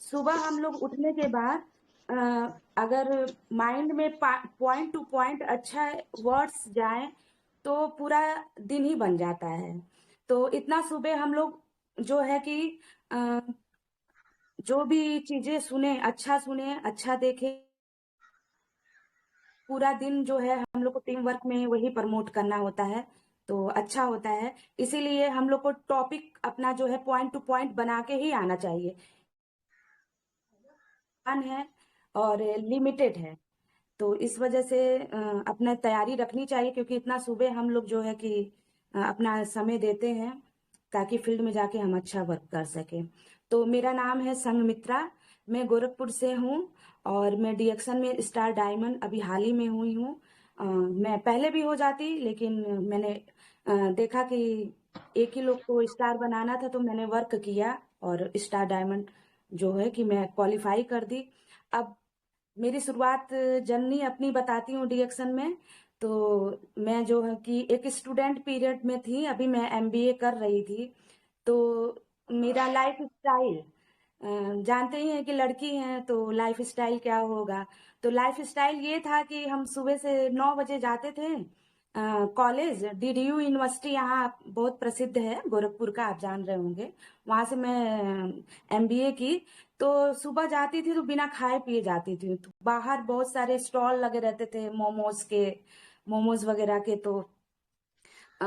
सुबह हम लोग उठने के बाद अ, अगर माइंड में पॉइंट टू पॉइंट अच्छा वर्ड्स जाए तो पूरा दिन ही बन जाता है। तो इतना सुबह हम लोग जो है कि अ, जो भी चीजें सुने अच्छा देखे, पूरा दिन जो है हम लोग को टीम वर्क में वही प्रमोट करना होता है तो अच्छा होता है। इसीलिए हम लोग को टॉपिक अपना जो है पॉइंट टू पॉइंट बना के ही आना चाहिए। है और लिमिटेड है, तो इस वजह से अपना तैयारी रखनी चाहिए, क्योंकि इतना सुबह हम लोग जो है कि अपना समय देते हैं ताकि फील्ड में जाके हम अच्छा वर्क कर सके। तो मेरा नाम है संघमित्रा, मैं गोरखपुर से हूँ और मैं डीएक्शन में स्टार डायमंड अभी हाल ही में हुई हूँ। मैं पहले भी हो जाती, लेकिन मैंने देखा कि एक ही लोग को स्टार बनाना था तो मैंने वर्क किया और स्टार डायमंड जो है कि मैं क्वालिफाई कर दी। अब मेरी शुरुआत जर्नी अपनी बताती हूँ डीएक्शन में। तो मैं जो है कि एक स्टूडेंट पीरियड में थी, अभी मैं एमबीए कर रही थी। तो मेरा लाइफ स्टाइल, जानते ही हैं कि लड़की हैं तो लाइफ स्टाइल क्या होगा। तो लाइफ स्टाइल ये था कि हम सुबह से 9 बजे जाते थे कॉलेज। डीडीयू यूनिवर्सिटी यहाँ बहुत प्रसिद्ध है गोरखपुर का, आप जान रहे होंगे। वहां से मैं एमबीए की। तो सुबह जाती थी तो बिना खाए पिए जाती थी, तो बाहर बहुत सारे स्टॉल लगे रहते थे मोमोज वगैरह के। तो अ,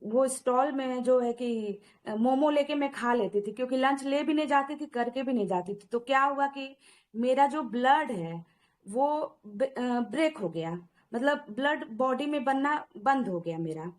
वो स्टॉल में जो है कि मोमो लेके मैं खा लेती थी, क्योंकि लंच ले भी नहीं जाती थी, करके भी नहीं जाती थी। तो क्या हुआ कि मेरा जो ब्लड है वो ब्रेक हो गया, मतलब ब्लड बॉडी में बनना बंद हो गया मेरा।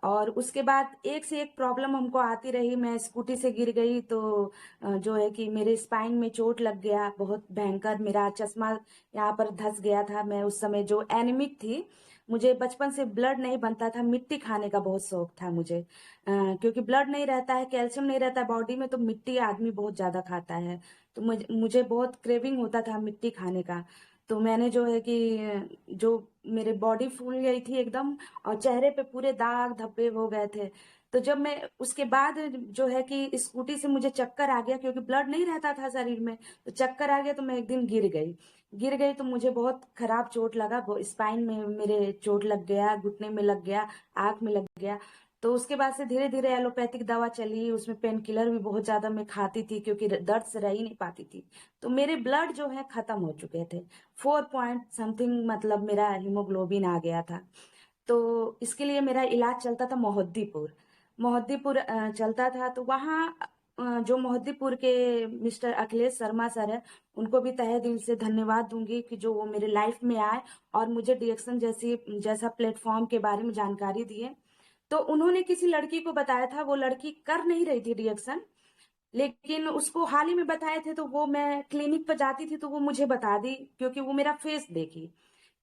और उसके बाद एक से एक प्रॉब्लम हमको आती रही। मैं स्कूटी से गिर गई तो जो है कि मेरे स्पाइन में चोट लग गया बहुत भयंकर। मेरा चश्मा यहाँ पर धंस गया था। मैं उस समय जो एनीमिक थी, मुझे बचपन से ब्लड नहीं बनता था, मिट्टी खाने का बहुत शौक था मुझे। क्योंकि ब्लड नहीं रहता है, कैल्शियम नहीं रहता है बॉडी में, तो मिट्टी आदमी बहुत ज्यादा खाता है। तो मुझे बहुत क्रेविंग होता था मिट्टी खाने का। तो मैंने जो है कि जो मेरे बॉडी फूल गई थी एकदम, और चेहरे पे पूरे दाग धब्बे हो गए थे। तो जब मैं उसके बाद जो है कि स्कूटी से मुझे चक्कर आ गया, क्योंकि ब्लड नहीं रहता था शरीर में, तो चक्कर आ गया। तो मैं एक दिन गिर गई तो मुझे बहुत खराब चोट लगा, स्पाइन में मेरे चोट लग गया, घुटने में लग गया, आंख में लग गया। तो उसके बाद से धीरे धीरे एलोपैथिक दवा चली, उसमें पेन किलर भी बहुत ज्यादा मैं खाती थी, क्योंकि दर्द से रह ही नहीं पाती थी। तो मेरे ब्लड जो है खत्म हो चुके थे, 4 पॉइंट समथिंग, मतलब मेरा हीमोग्लोबिन आ गया था। तो इसके लिए मेरा इलाज चलता था मोहद्दीपुर। मोहद्दीपुर चलता था। तो वहाँ जो मोहद्दीपुर के मिस्टर अखिलेश शर्मा सर है, उनको भी तहे दिल से धन्यवाद दूंगी कि जो वो मेरे लाइफ में आए और मुझे डीएक्शन जैसा प्लेटफॉर्म के बारे में जानकारी दिए। तो उन्होंने किसी लड़की को बताया था, वो लड़की कर नहीं रही थी रिएक्शन, लेकिन उसको हाल ही में बताए थे। तो वो, मैं क्लिनिक पर जाती थी तो वो मुझे बता दी, क्योंकि वो मेरा फेस देखी।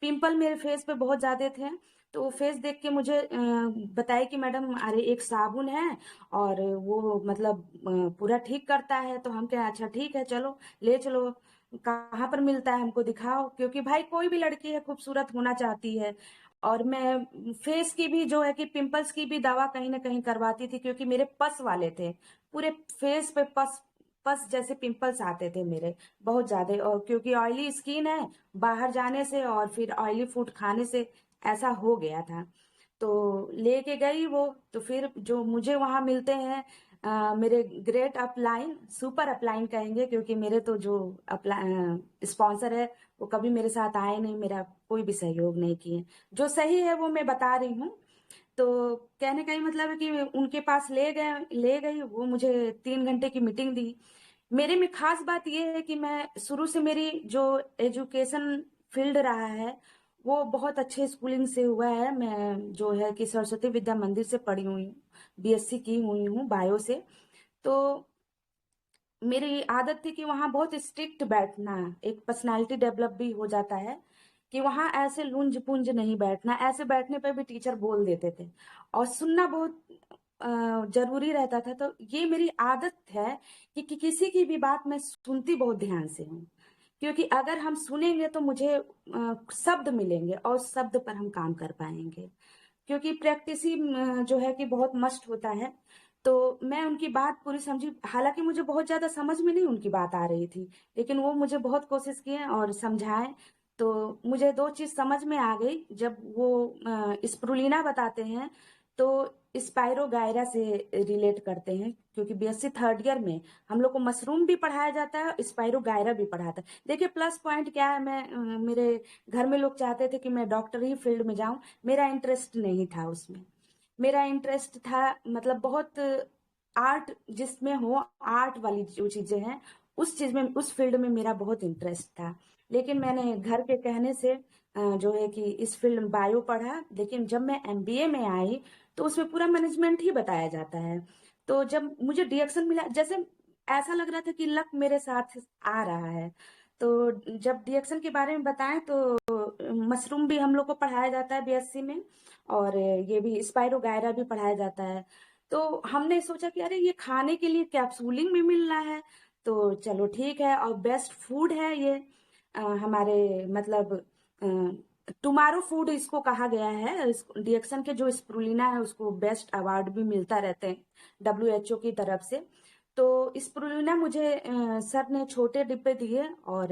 पिंपल मेरे फेस पे बहुत ज्यादा थे। तो वो फेस देख के मुझे बताया कि मैडम, अरे एक साबुन है और वो मतलब पूरा ठीक करता है। तो हम क्या, अच्छा ठीक है, चलो ले चलो, कहाँ पर मिलता है हमको दिखाओ, क्योंकि भाई कोई भी लड़की है खूबसूरत होना चाहती है। और मैं फेस की भी जो है कि पिंपल्स की भी दवा कहीं ना कहीं करवाती थी, क्योंकि मेरे पस वाले थे पूरे फेस पे, पस पस जैसे पिंपल्स आते थे मेरे बहुत ज्यादा। और क्योंकि ऑयली स्किन है, बाहर जाने से और फिर ऑयली फूड खाने से ऐसा हो गया था। तो लेके गई वो। तो फिर जो मुझे वहां मिलते हैं मेरे ग्रेट अपलाइन, सुपर अपलाइन कहेंगे, क्योंकि मेरे तो जो स्पॉन्सर है वो कभी मेरे साथ आए नहीं, मेरा कोई भी सहयोग नहीं किए। जो सही है वो मैं बता रही हूँ। तो कहने का ही मतलब है कि उनके पास ले गई, वो मुझे 3 घंटे की मीटिंग दी। मेरे में खास बात यह है कि मैं शुरू से, मेरी जो एजुकेशन फील्ड रहा है वो बहुत अच्छे स्कूलिंग से हुआ है। मैं जो है कि सरस्वती विद्या मंदिर से पढ़ी हुई हूँ, बीएससी की हुई हूँ बायो से। तो मेरी आदत थी कि वहाँ बहुत स्ट्रिक्ट बैठना, एक पर्सनालिटी डेवलप भी हो जाता है कि वहाँ ऐसे लुंज पुंज नहीं बैठना। ऐसे बैठने पे भी टीचर बोल देते थे, और सुनना बहुत जरूरी रहता था। तो ये मेरी आदत है कि किसी की भी बात मैं सुनती बहुत ध्यान से हूँ, क्योंकि अगर हम सुनेंगे तो मुझे शब्द मिलेंगे और उस शब्द पर हम काम कर पाएंगे। क्योंकि प्रैक्टिस ही जो है कि बहुत मस्ट होता है। तो मैं उनकी बात पूरी समझी, हालाँकि मुझे बहुत ज़्यादा समझ में नहीं उनकी बात आ रही थी, लेकिन वो मुझे बहुत कोशिश किए और समझाए, तो मुझे 2 चीज़ समझ में आ गई। जब वो स्पिरुलिना बताते हैं, तो स्पाइरोगाइरा से रिलेट करते हैं, क्योंकि बीएससी थर्ड ईयर में हम लोग को मशरूम भी पढ़ाया जाता है और स्पाइरोगाइरा भी पढ़ाता है। देखिए प्लस पॉइंट क्या है, मेरे घर में लोग चाहते थे कि मैं डॉक्टरी फील्ड में जाऊँ, मेरा इंटरेस्ट नहीं था उसमें। मेरा इंटरेस्ट था मतलब बहुत आर्ट जिसमें हो, आर्ट वाली जो चीजें हैं उस चीज में, उस फील्ड में मेरा बहुत इंटरेस्ट था। लेकिन मैंने घर के कहने से जो है कि इस फील्ड में बायो पढ़ा, लेकिन जब मैं एमबीए में आई तो उसमें पूरा मैनेजमेंट ही बताया जाता है। तो जब मुझे डिरेक्शन मिला, जैसे ऐसा लग रहा था कि लक मेरे साथ आ रहा है। तो जब डिरेक्शन के बारे में बताएं तो मशरूम भी हम लोग को पढ़ाया जाता है बीएससी में, और ये भी स्पाइरोगायरा भी पढ़ाया जाता है। तो हमने सोचा कि अरे ये खाने के लिए कैप्सूलिंग में मिल रहा है, तो चलो ठीक है, और बेस्ट फूड है ये हमारे मतलब टुमारो फूड इसको कहा गया है। डिएक्शन के जो स्प्रुलिना है उसको बेस्ट अवार्ड भी मिलता रहते हैं डब्ल्यूएचओ की तरफ से। तो स्प्रुलिना मुझे सर ने छोटे डिब्बे दिए, और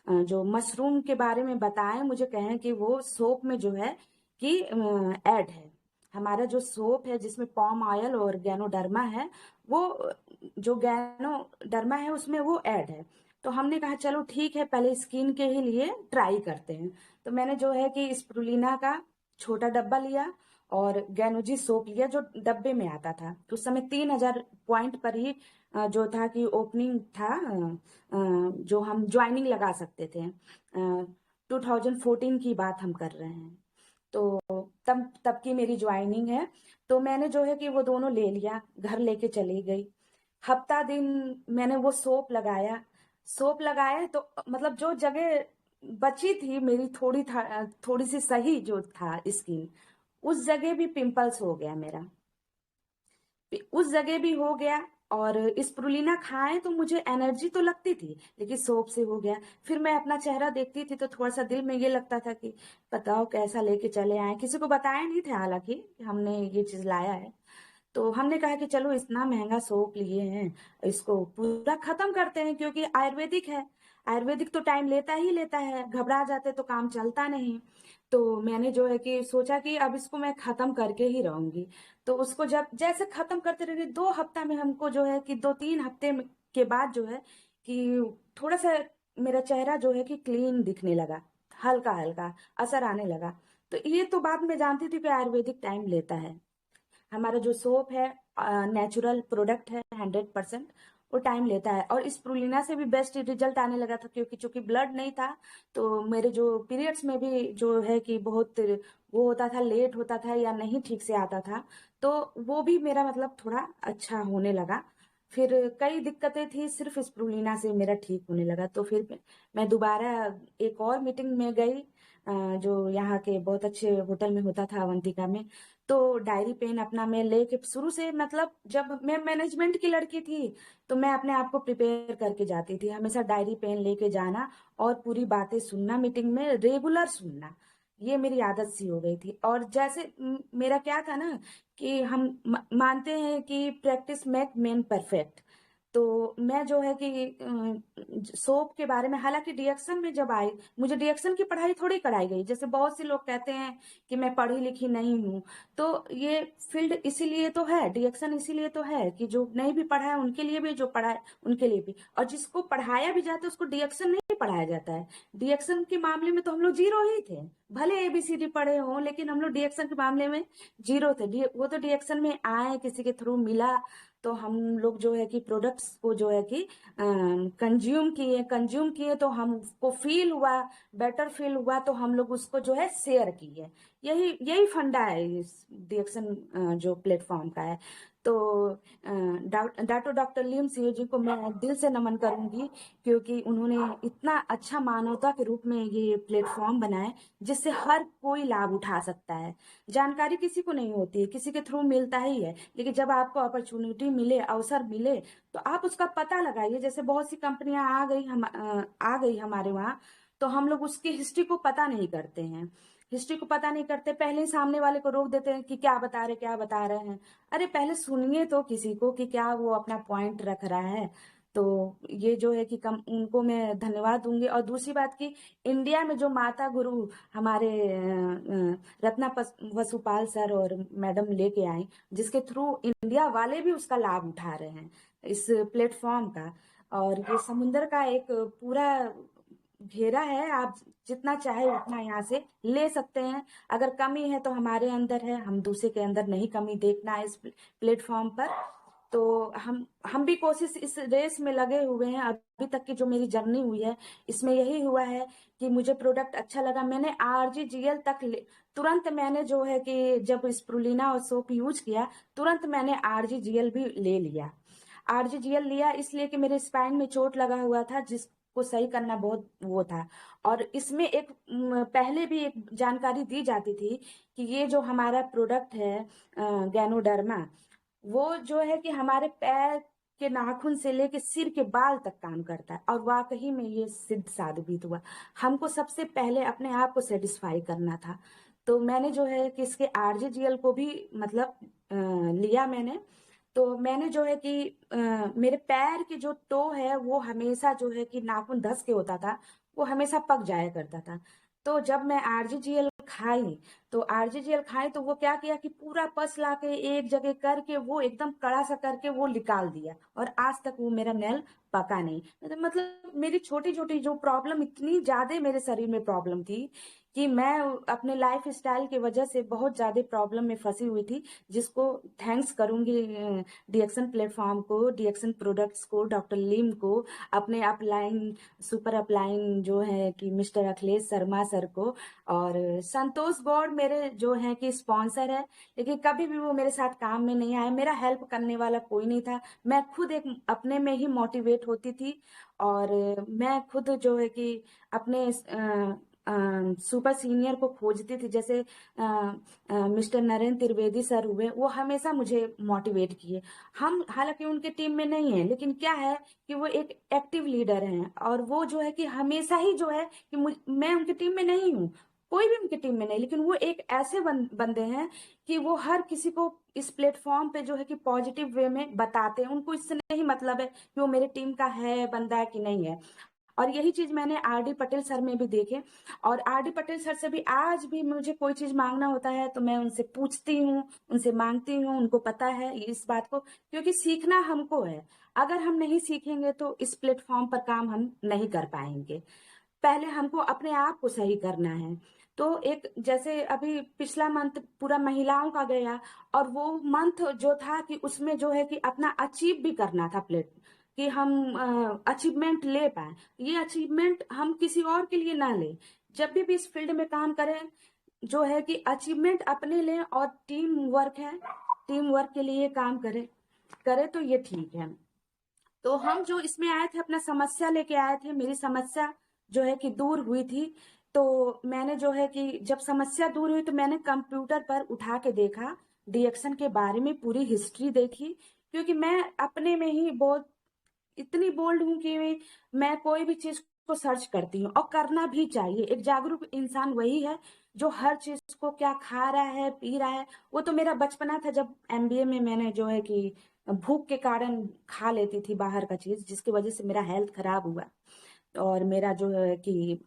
जो मशरूम के बारे में बताएं, मुझे कहें कि वो सोप में जो है कि ऐड है। हमारा जो सोप है जिसमें पॉम ऑयल और गैनोडर्मा है, वो जो गैनोडर्मा है उसमें वो ऐड है। तो हमने कहा चलो ठीक है, पहले स्किन के ही लिए ट्राई करते हैं। तो मैंने जो है कि स्प्रुलिना का छोटा डब्बा लिया और गैनोजी सोप लिया जो डब्बे में आता था। तो उस समय 3000 पॉइंट पर ही जो था कि ओपनिंग था, जो हम ज्वाइनिंग लगा सकते थे। 2014 की बात हम कर रहे हैं। तो तब तब की मेरी ज्वाइनिंग है। तो मैंने जो है कि वो दोनों ले लिया, घर लेके चली गई। हफ्ता दिन मैंने वो सोप लगाया तो मतलब जो जगह बची थी मेरी, थोड़ी सी सही जो था स्किन, उस जगह भी पिंपल्स हो गया मेरा, उस जगह भी हो गया। और स्प्रुलिना खाएं तो मुझे एनर्जी तो लगती थी, लेकिन सोप से हो गया। फिर मैं अपना चेहरा देखती थी तो थोड़ा सा दिल में ये लगता था कि बताओ कैसा लेके चले आए, किसी को बताया नहीं था हालांकि कि हमने ये चीज लाया है। तो हमने कहा कि चलो इतना महंगा सोप लिए हैं, इसको पूरा खत्म करते हैं, क्योंकि आयुर्वेदिक है। आयुर्वेदिक तो टाइम लेता ही लेता है, घबरा जाते तो काम चलता नहीं। तो मैंने जो है कि सोचा कि अब इसको मैं खत्म करके ही रहूंगी। तो उसको जब जैसे खत्म करते रहे, 2 हफ्ता में हमको जो है कि 2-3 हफ्ते के बाद जो है कि थोड़ा सा मेरा चेहरा जो है कि क्लीन दिखने लगा, हल्का हल्का असर आने लगा। तो ये तो बात मैं जानती थी कि आयुर्वेदिक टाइम लेता है। हमारा जो सोप है नेचुरल प्रोडक्ट है, 100%, वो टाइम लेता है। और इस प्रुलिना से भी बेस्ट रिजल्ट आने लगा था, क्योंकि चूंकि ब्लड नहीं था तो मेरे जो पीरियड्स में भी जो है कि बहुत वो होता था, लेट होता था या नहीं ठीक से आता था, तो वो भी मेरा मतलब थोड़ा अच्छा होने लगा। फिर कई दिक्कतें थी, सिर्फ स्प्रुलिना से मेरा ठीक होने लगा। तो फिर मैं दोबारा एक और मीटिंग में गई, जो यहाँ के बहुत अच्छे होटल में होता था, अवंतिका में। तो डायरी पेन अपना मैं लेके शुरू से, मतलब जब मैं मैनेजमेंट की लड़की थी तो मैं अपने आप को प्रिपेयर करके जाती थी, हमेशा डायरी पेन लेके जाना और पूरी बातें सुनना, मीटिंग में रेगुलर सुनना। ये मेरी आदत सी हो गई थी। और जैसे मेरा क्या था ना कि हम मानते हैं कि प्रैक्टिस मेक मैन परफेक्ट। तो मैं जो है कि सोप के बारे में, हालांकि डिएक्शन में जब आई, मुझे डिएक्शन की पढ़ाई थोड़ी कराई गई, जैसे बहुत से लोग कहते हैं कि मैं पढ़ी लिखी नहीं हूँ। तो ये फील्ड इसीलिए तो है, डिएक्शन इसीलिए तो है कि जो नहीं भी पढ़ा है उनके लिए भी, जो पढ़ा है उनके लिए भी, और जिसको पढ़ाया भी जाता है उसको डिएक्शन नहीं पढ़ाया जाता है। डिएक्शन के मामले में तो हम लोग जीरो ही थे, भले एबीसीडी पढ़े हों, लेकिन हम लोग डिएक्शन के मामले में जीरो थे। वो तो डिएक्शन में आए, किसी के थ्रू मिला, तो हम लोग जो है कि प्रोडक्ट्स को जो है कि कंज्यूम किए तो हमको फील हुआ, बेटर फील हुआ, तो हम लोग उसको जो है शेयर किए। यही यही फंडा है इस डिएक्शन जो प्लेटफॉर्म का है। तो डॉक्टर लीम सिंह जी को मैं दिल से नमन करूंगी, क्योंकि उन्होंने इतना अच्छा मानवता के रूप में ये प्लेटफॉर्म बनाया जिससे हर कोई लाभ उठा सकता है। जानकारी किसी को नहीं होती है, किसी के थ्रू मिलता ही है, लेकिन जब आपको अपॉर्चुनिटी मिले, अवसर मिले, तो आप उसका पता लगाइए। जैसे बहुत सी कंपनियां आ गई हमारे वहाँ, तो हम लोग उसकी हिस्ट्री को पता नहीं करते हैं। हिस्ट्री को पता नहीं करते, पहले ही सामने वाले को रोक देते हैं कि क्या बता रहे हैं। अरे पहले सुनिए तो किसी को कि क्या वो अपना पॉइंट रख रहा है। तो ये जो है कि कम उनको मैं धन्यवाद दूंगी। और दूसरी बात की, इंडिया में जो माता गुरु हमारे रत्ना वसुपाल सर और मैडम लेके आए, जिसके थ्रू इंडिया वाले भी उसका लाभ उठा रहे हैं इस प्लेटफॉर्म का। और ये समुंदर का एक पूरा घेरा है, आप जितना चाहे उतना यहाँ से ले सकते हैं। अगर कमी है तो हमारे अंदर है, हम दूसरे के अंदर नहीं कमी देखना है इस प्लेटफॉर्म पर। तो हम भी कोशिश इस रेस में लगे हुए हैं। अभी तक की जो मेरी जर्नी हुई है इसमें यही हुआ है कि मुझे प्रोडक्ट अच्छा लगा, मैंने RGGL तक तुरंत मैंने जो है कि जब स्प्रुलिना और सोप यूज किया, तुरंत मैंने RGGL भी ले लिया। RGGL लिया इसलिए कि मेरे स्पाइन में चोट लगा हुआ था, जिसको सही करना बहुत वो था। और इसमें एक पहले भी एक जानकारी दी जाती थी कि ये जो हमारा प्रोडक्ट है गैनोडर्मा, वो जो है कि हमारे पैर के नाखून से लेके सिर के बाल तक काम करता है। और वाकई में ये सिद्ध साबित हुआ। हमको सबसे पहले अपने आप को सेटिस्फाई करना था। तो मैंने जो है कि इसके RGGL को भी मतलब लिया मैंने। तो मैंने जो है कि मेरे पैर के जो टो है वो हमेशा जो है कि नाखून धस के होता था, वो हमेशा पक जाया करता था। तो जब मैं RGGL खाई तो वो क्या किया कि पूरा पस ला के एक जगह करके वो एकदम कड़ा सा करके वो निकाल दिया। और आज तक वो मेरा नेल पका नहीं। मतलब मेरी छोटी छोटी जो प्रॉब्लम, इतनी ज्यादा मेरे शरीर में प्रॉब्लम थी कि मैं अपने लाइफ स्टाइल की वजह से बहुत ज्यादा प्रॉब्लम में फंसी हुई थी, जिसको थैंक्स करूंगी डीएक्शन प्लेटफॉर्म को, डीएक्शन प्रोडक्ट्स को, डॉक्टर लिम को, अपने अपलाइन सुपर अपलाइन जो है कि मिस्टर अखिलेश शर्मा सर को, और संतोष गौड़ मेरे जो है कि स्पॉन्सर है। लेकिन कभी भी वो मेरे साथ काम में नहीं आए, मेरा हेल्प करने वाला कोई नहीं था। मैं खुद एक अपने में ही मोटिवेट होती थी। और मैं खुद जो है कि अपने सुपर सीनियर को खोजती थी। जैसे मिस्टर नरेंद्र त्रिवेदी सर हुए, वो हमेशा मुझे मोटिवेट किए। हम हालांकि उनके टीम में नहीं है, लेकिन क्या है कि वो एक एक्टिव लीडर हैं। और वो जो है कि हमेशा ही जो है कि मैं उनकी टीम में नहीं हूँ, कोई भी उनकी टीम में नहीं, लेकिन वो एक ऐसे बंदे हैं कि वो हर किसी को इस प्लेटफॉर्म पे जो है कि पॉजिटिव वे में बताते हैं। उनको इससे नहीं मतलब है कि वो मेरे टीम का है बंदा है कि नहीं है। और यही चीज मैंने RD पटेल सर में भी देखे। और RD पटेल सर से भी आज भी मुझे कोई चीज मांगना होता है तो मैं उनसे पूछती हूँ, उनसे मांगती हूँ। उनको पता है इस बात को, क्योंकि सीखना हमको है। अगर हम नहीं सीखेंगे तो इस प्लेटफॉर्म पर काम हम नहीं कर पाएंगे। पहले हमको अपने आप को सही करना है। तो एक जैसे अभी पिछला मंथ पूरा महिलाओं का गया, और वो मंथ जो था कि उसमें जो है कि अपना अचीव भी करना था प्लेट, कि हम अचीवमेंट ले पाए। ये अचीवमेंट हम किसी और के लिए ना ले। जब भी इस फील्ड में काम करें, जो है कि अचीवमेंट अपने लें, और टीम वर्क है, टीम वर्क के लिए काम करें करें तो ये ठीक है। तो हम जो इसमें आए थे, अपना समस्या लेके आए थे। मेरी समस्या जो है कि दूर हुई थी। तो मैंने जो है कि जब समस्या दूर हुई तो मैंने कंप्यूटर पर उठा के देखा, डीएक्शन के बारे में पूरी हिस्ट्री देखी। क्योंकि मैं अपने में ही बहुत इतनी बोल्ड हूँ कि मैं कोई भी चीज को सर्च करती हूँ, और करना भी चाहिए। एक जागरूक इंसान वही है जो हर चीज को क्या खा रहा है पी रहा है। वो तो मेरा बचपना था, जब MBA में मैंने जो है कि भूख के कारण खा लेती थी बाहर का चीज, जिसकी वजह से मेरा हेल्थ खराब हुआ और मेरा जो है कि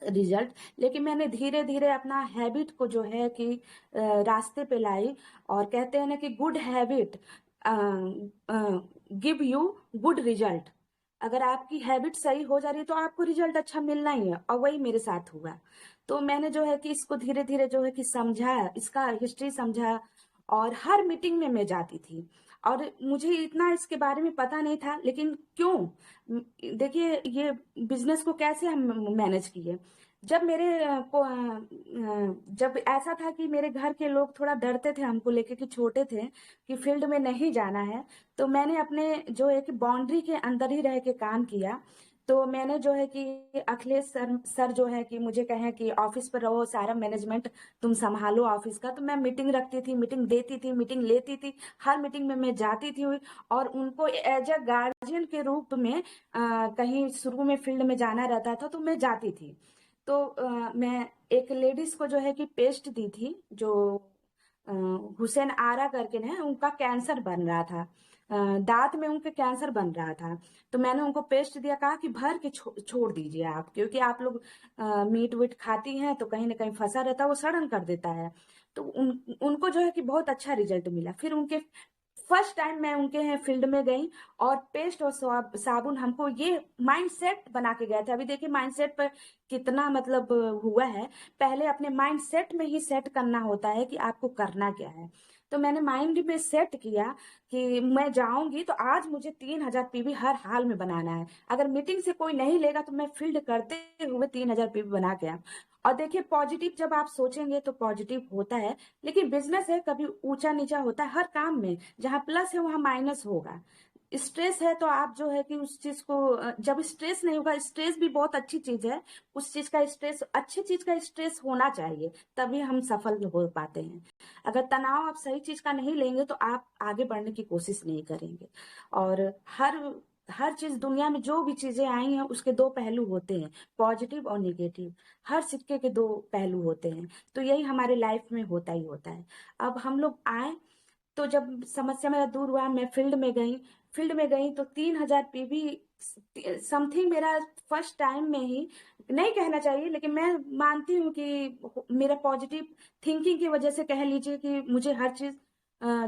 रिजल्ट। लेकिन मैंने धीरे धीरे अपना हैबिट को जो है कि रास्ते पे लाई। और कहते हैं ना कि good habit give you good result. अगर आपकी हैबिट सही हो जा रही है तो आपको रिजल्ट अच्छा मिलना ही है, और वही मेरे साथ हुआ। तो मैंने जो है कि इसको धीरे धीरे जो है कि समझा, इसका हिस्ट्री समझा। और हर मीटिंग में मैं जाती थी, और मुझे इतना इसके बारे में पता नहीं था। लेकिन क्यों, देखिए ये बिजनेस को कैसे हम मैनेज किए। जब जब ऐसा था कि मेरे घर के लोग थोड़ा डरते थे हमको लेके, कि छोटे थे, कि फील्ड में नहीं जाना है। तो मैंने अपने जो है कि बाउंड्री के अंदर ही रह के काम किया। तो मैंने जो है कि अखिलेश सर जो है कि मुझे कहें कि ऑफिस पर रहो, सारा मैनेजमेंट तुम संभालो ऑफिस का। तो मैं मीटिंग रखती थी, मीटिंग देती थी, मीटिंग लेती थी, हर मीटिंग में मैं जाती थी। और उनको एज अ गार्जियन के रूप में कहीं शुरू में फील्ड में जाना रहता था तो मैं जाती थी। तो मैं एक लेडीज को जो है कि पेस्ट दी थी, जो अ, हुसैन आरा करके है, उनका कैंसर बन रहा था। दांत में उनके कैंसर बन रहा था। तो मैंने उनको पेस्ट दिया, कहा कि भर के छोड़ दीजिए आप, क्योंकि आप लोग मीट वीट खाती हैं तो कहीं ना कहीं फंसा रहता है, वो सड़न कर देता है। तो उनको जो है कि बहुत अच्छा रिजल्ट मिला। फिर उनके फर्स्ट टाइम मैं उनके यहाँ फील्ड में गई, और पेस्ट और साबुन हमको ये माइंड सेट बना के गए थे। अभी देखिए माइंड सेट पर कितना मतलब हुआ है। पहले अपने माइंड सेट में ही सेट करना होता है कि आपको करना क्या है। तो मैंने माइंड में सेट किया कि मैं जाऊंगी तो आज मुझे 3,000 पीवी हर हाल में बनाना है। अगर मीटिंग से कोई नहीं लेगा तो मैं फील्ड करते हुए 3,000 पीवी बना के आऊं। और देखिए पॉजिटिव जब आप सोचेंगे तो पॉजिटिव होता है। लेकिन बिजनेस है, कभी ऊंचा नीचा होता है हर काम में, जहां प्लस है वहां माइनस होगा। स्ट्रेस है तो आप जो है कि उस चीज को जब स्ट्रेस नहीं होगा, स्ट्रेस भी बहुत अच्छी चीज है। उस चीज का स्ट्रेस, अच्छी चीज का स्ट्रेस होना चाहिए, तभी हम सफल हो पाते हैं। अगर तनाव आप सही चीज का नहीं लेंगे तो आप आगे बढ़ने की कोशिश नहीं करेंगे। और हर हर चीज दुनिया में जो भी चीजें आई हैं उसके दो पहलू होते हैं, पॉजिटिव और निगेटिव। हर सिक्के के दो पहलू होते हैं। तो यही हमारे लाइफ में होता ही होता है। अब हम लोग आए, तो जब समस्या मेरा दूर हुआ, मैं फील्ड में गई तो 3,000 पीवी समथिंग मेरा फर्स्ट टाइम में ही, नहीं कहना चाहिए लेकिन मैं मानती हूँ कि मेरा पॉजिटिव थिंकिंग की वजह से कह लीजिए कि मुझे हर चीज